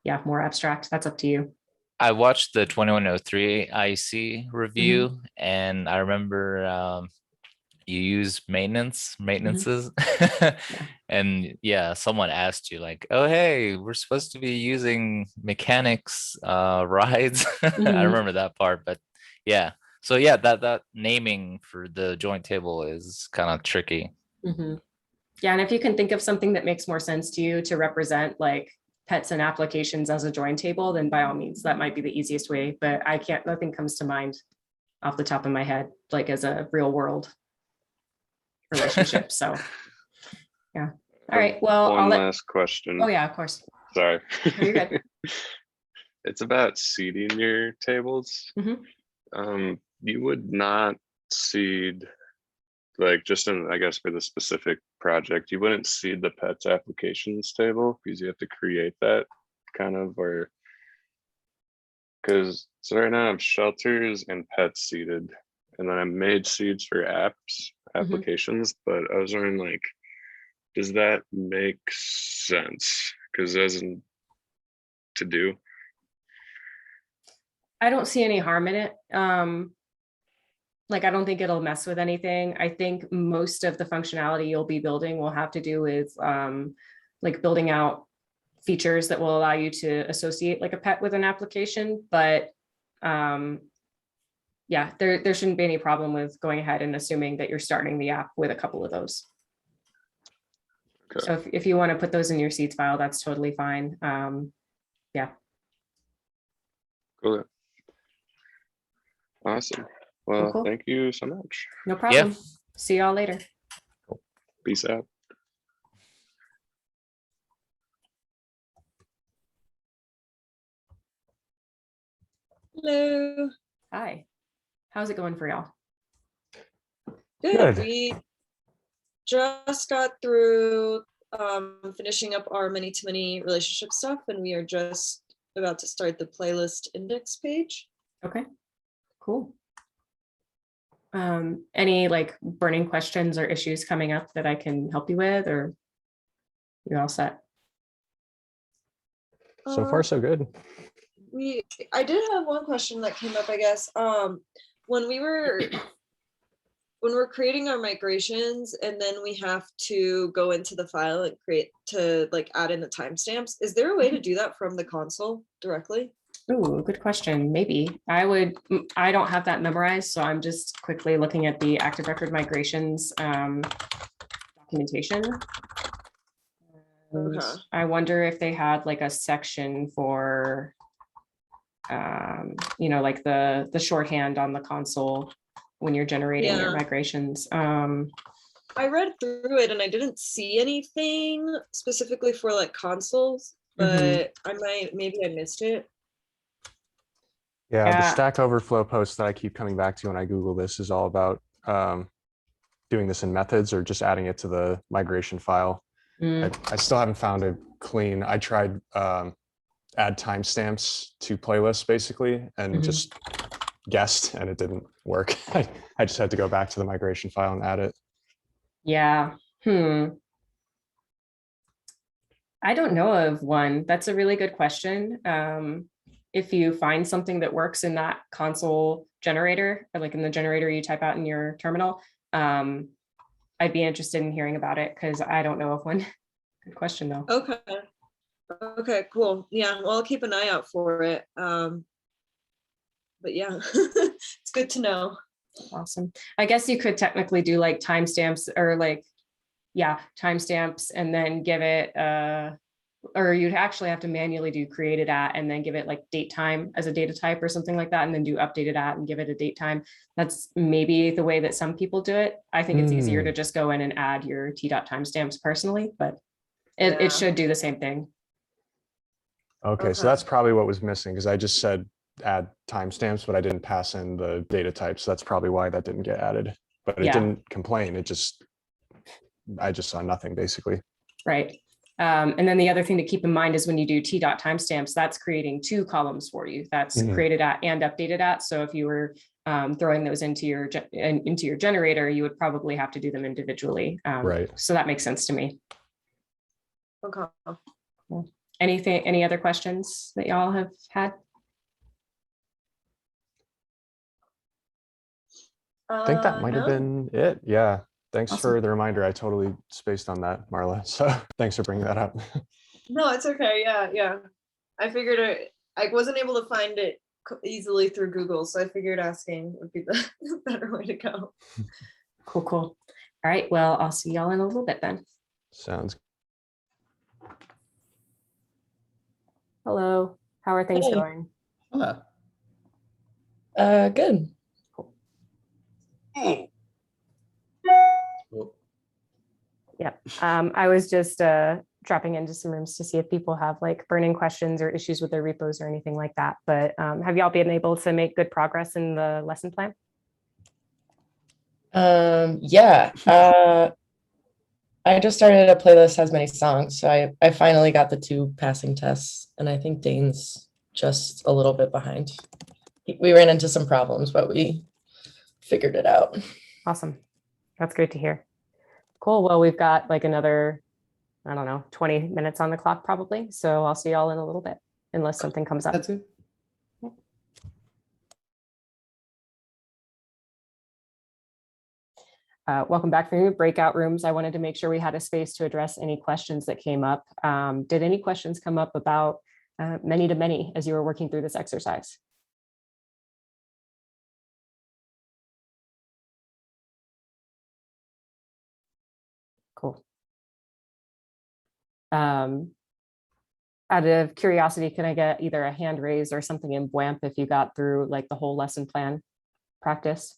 yeah, more abstract. That's up to you. I watched the 2103 IC review, and I remember you use maintenances, and yeah, someone asked you like, oh, hey, we're supposed to be using mechanics rides. I remember that part, but yeah. So yeah, that naming for the joint table is kind of tricky. Yeah, and if you can think of something that makes more sense to you to represent like pets and applications as a join table, then by all means, that might be the easiest way. But nothing comes to mind off the top of my head, like as a real world relationship. So yeah. All right. Well, one last question. Oh yeah, of course. Sorry. No, you're good. It's about seeding your tables. you would not seed, like just in, I guess for the specific project, you wouldn't seed the pets applications table because you have to create that kind of, or because so right now I have shelters and pets seeded, and then I made seeds for apps applications, but I was wondering like, does that make sense? Because as in to do. I don't see any harm in it. Like, I don't think it'll mess with anything. I think most of the functionality you'll be building will have to do with like building out features that will allow you to associate like a pet with an application. But yeah, there shouldn't be any problem with going ahead and assuming that you're starting the app with a couple of those. Okay. So if you want to put those in your seeds file, that's totally fine. Yeah. Cool. Awesome. Well, Cool. thank you so much. No problem. See y'all later. Peace out. Hello. Hi. How's it going for y'all? Good. We just got through finishing up our many-to-many relationship stuff, and we are just about to start the playlist index page. Okay, cool. Any like burning questions or issues coming up that I can help you with, or you're all set? So far, so good. I did have one question that came up, I guess. When we're creating our migrations and then we have to go into the file and add in the timestamps, is there a way to do that from the console directly? Oh, good question. Maybe I don't have that memorized, so I'm just quickly looking at the Active Record migrations documentation. And Okay. I wonder if they had like a section for, like the shorthand on the console when you're generating your Yeah. migrations. I read through it and I didn't see anything specifically for like consoles, but maybe I missed it. Yeah, the Yeah. Stack Overflow post that I keep coming back to when I Google this is all about doing this in methods or just adding it to the migration file. I still haven't found it clean. I tried add timestamps to playlists basically and just guessed and it didn't work. I just had to go back to the migration file and add it. Yeah. I don't know of one. That's a really good question. If you find something that works in that console generator, or like in the generator you type out in your terminal, I'd be interested in hearing about it because I don't know of one. Good question though. Okay. Okay, cool. Yeah, well, I'll keep an eye out for it. But yeah, it's good to know. Awesome. I guess you could technically do like timestamps or timestamps and then give it or you'd actually have to manually do created at and then give it like date time as a data type or something like that, and then do updated at and give it a date time. That's maybe the way that some people do it. I think it's easier to just go in and add your t.dot timestamps personally, but it should do the same thing. Okay, so that's probably what was missing because I just said add timestamps, but I didn't pass in the data type. So that's probably why that didn't get added, but it didn't complain. I just saw nothing basically. Right. And then the other thing to keep in mind is when you do t.dot timestamps, that's creating two columns for you. That's created at and updated at. So if you were throwing those into your generator, you would probably have to do them individually. Right. So that makes sense to me. Okay. Cool. Any other questions that y'all have had? I think that might have been it. Yeah. Thanks Awesome. for the reminder. I totally spaced on that, Marla. So thanks for bringing that up. No, it's okay. Yeah. I figured I wasn't able to find it easily through Google, so I figured asking would be the better way to go. Cool. All right. Well, I'll see y'all in a little bit then. Sounds. Hello. How are things going? Good. Yeah. I was just dropping into some rooms to see if people have like burning questions or issues with their repos or anything like that. But have y'all been able to make good progress in the lesson plan? Yeah. I just started a playlist has many songs, so I finally got the 2 passing tests, and I think Dane's just a little bit behind. We ran into some problems, but we figured it out. Awesome. That's great to hear. Cool. Well, we've got like another, I don't know, 20 minutes on the clock probably. So I'll see y'all in a little bit, unless something comes up. That's it. Welcome back from your breakout rooms. I wanted to make sure we had a space to address any questions that came up. Did any questions come up about many to many as you were working through this exercise? Cool. Out of curiosity, can I get either a hand raise or something in BWAMP if you got through like the whole lesson plan practice?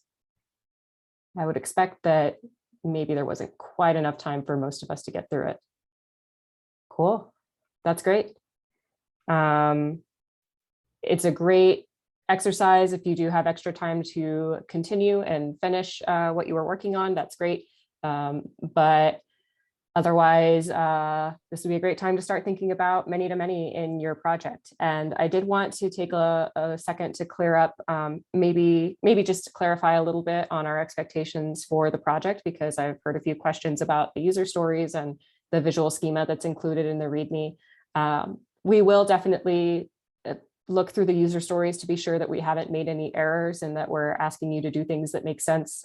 I would expect that maybe there wasn't quite enough time for most of us to get through it. Cool, that's great. It's a great exercise. If you do have extra time to continue and finish what you were working on, that's great. But otherwise, this would be a great time to start thinking about many to many in your project. And I did want to take a second to clear up, maybe just to clarify a little bit on our expectations for the project, because I've heard a few questions about the user stories and the visual schema that's included in the README. We will definitely look through the user stories to be sure that we haven't made any errors and that we're asking you to do things that make sense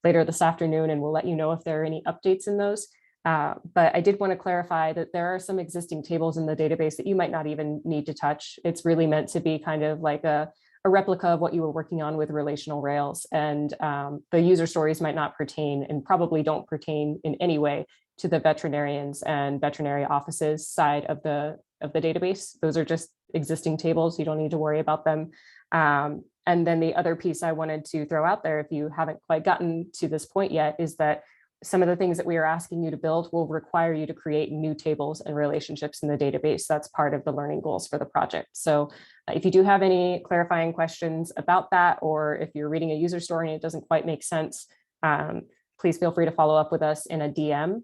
later this afternoon, and we'll let you know if there are any updates in those. But I did want to clarify that there are some existing tables in the database that you might not even need to touch. It's really meant to be kind of like a replica of what you were working on with relational Rails, and the user stories might not pertain and probably don't pertain in any way to the veterinarians and veterinary offices side of the database. Those are just existing tables. You don't need to worry about them. And then the other piece I wanted to throw out there, if you haven't quite gotten to this point yet, is that some of the things that we are asking you to build will require you to create new tables and relationships in the database. That's part of the learning goals for the project. So if you do have any clarifying questions about that, or if you're reading a user story and it doesn't quite make sense, please feel free to follow up with us in a DM.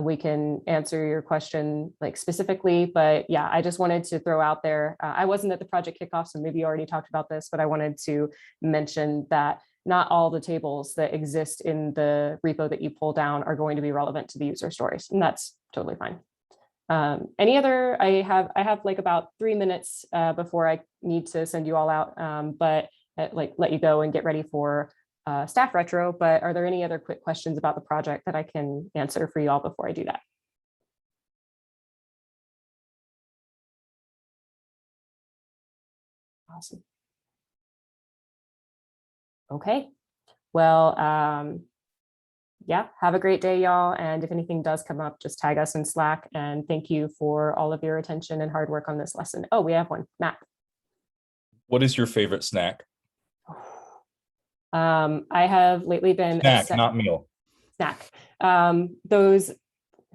We can answer your question like specifically, but yeah, I just wanted to throw out there, I wasn't at the project kickoff, so maybe you already talked about this, but I wanted to mention that not all the tables that exist in the repo that you pull down are going to be relevant to the user stories, and that's totally fine. Any other, I have like about 3 minutes before I need to send you all out, but let you go and get ready for staff retro, but are there any other quick questions about the project that I can answer for you all before I do that? Awesome. Okay, well, yeah, have a great day, y'all. And if anything does come up, just tag us in Slack. And thank you for all of your attention and hard work on this lesson. Oh, we have one, Matt. What is your favorite snack? I have lately been Snack, not meal. Snack. Those,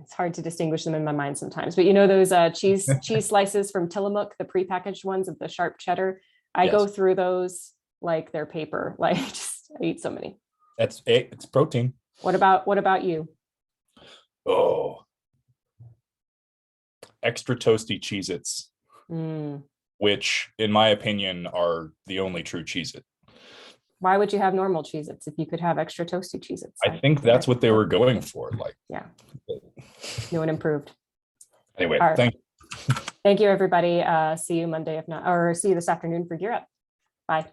it's hard to distinguish them in my mind sometimes, but you know those cheese slices from Tillamook, the prepackaged ones of the sharp cheddar. I go through those like they're paper. Like I eat so many. It's protein. What about you? Oh, extra toasty Cheez-Its, which in my opinion are the only true Cheez-It. Why would you have normal Cheez-Its if you could have extra toasty Cheez-Its? I think that's what they were going for. Like, yeah, new and improved. Anyway, right. Thank you, everybody. See you Monday, if not, or see you this afternoon for Gear Up. Bye.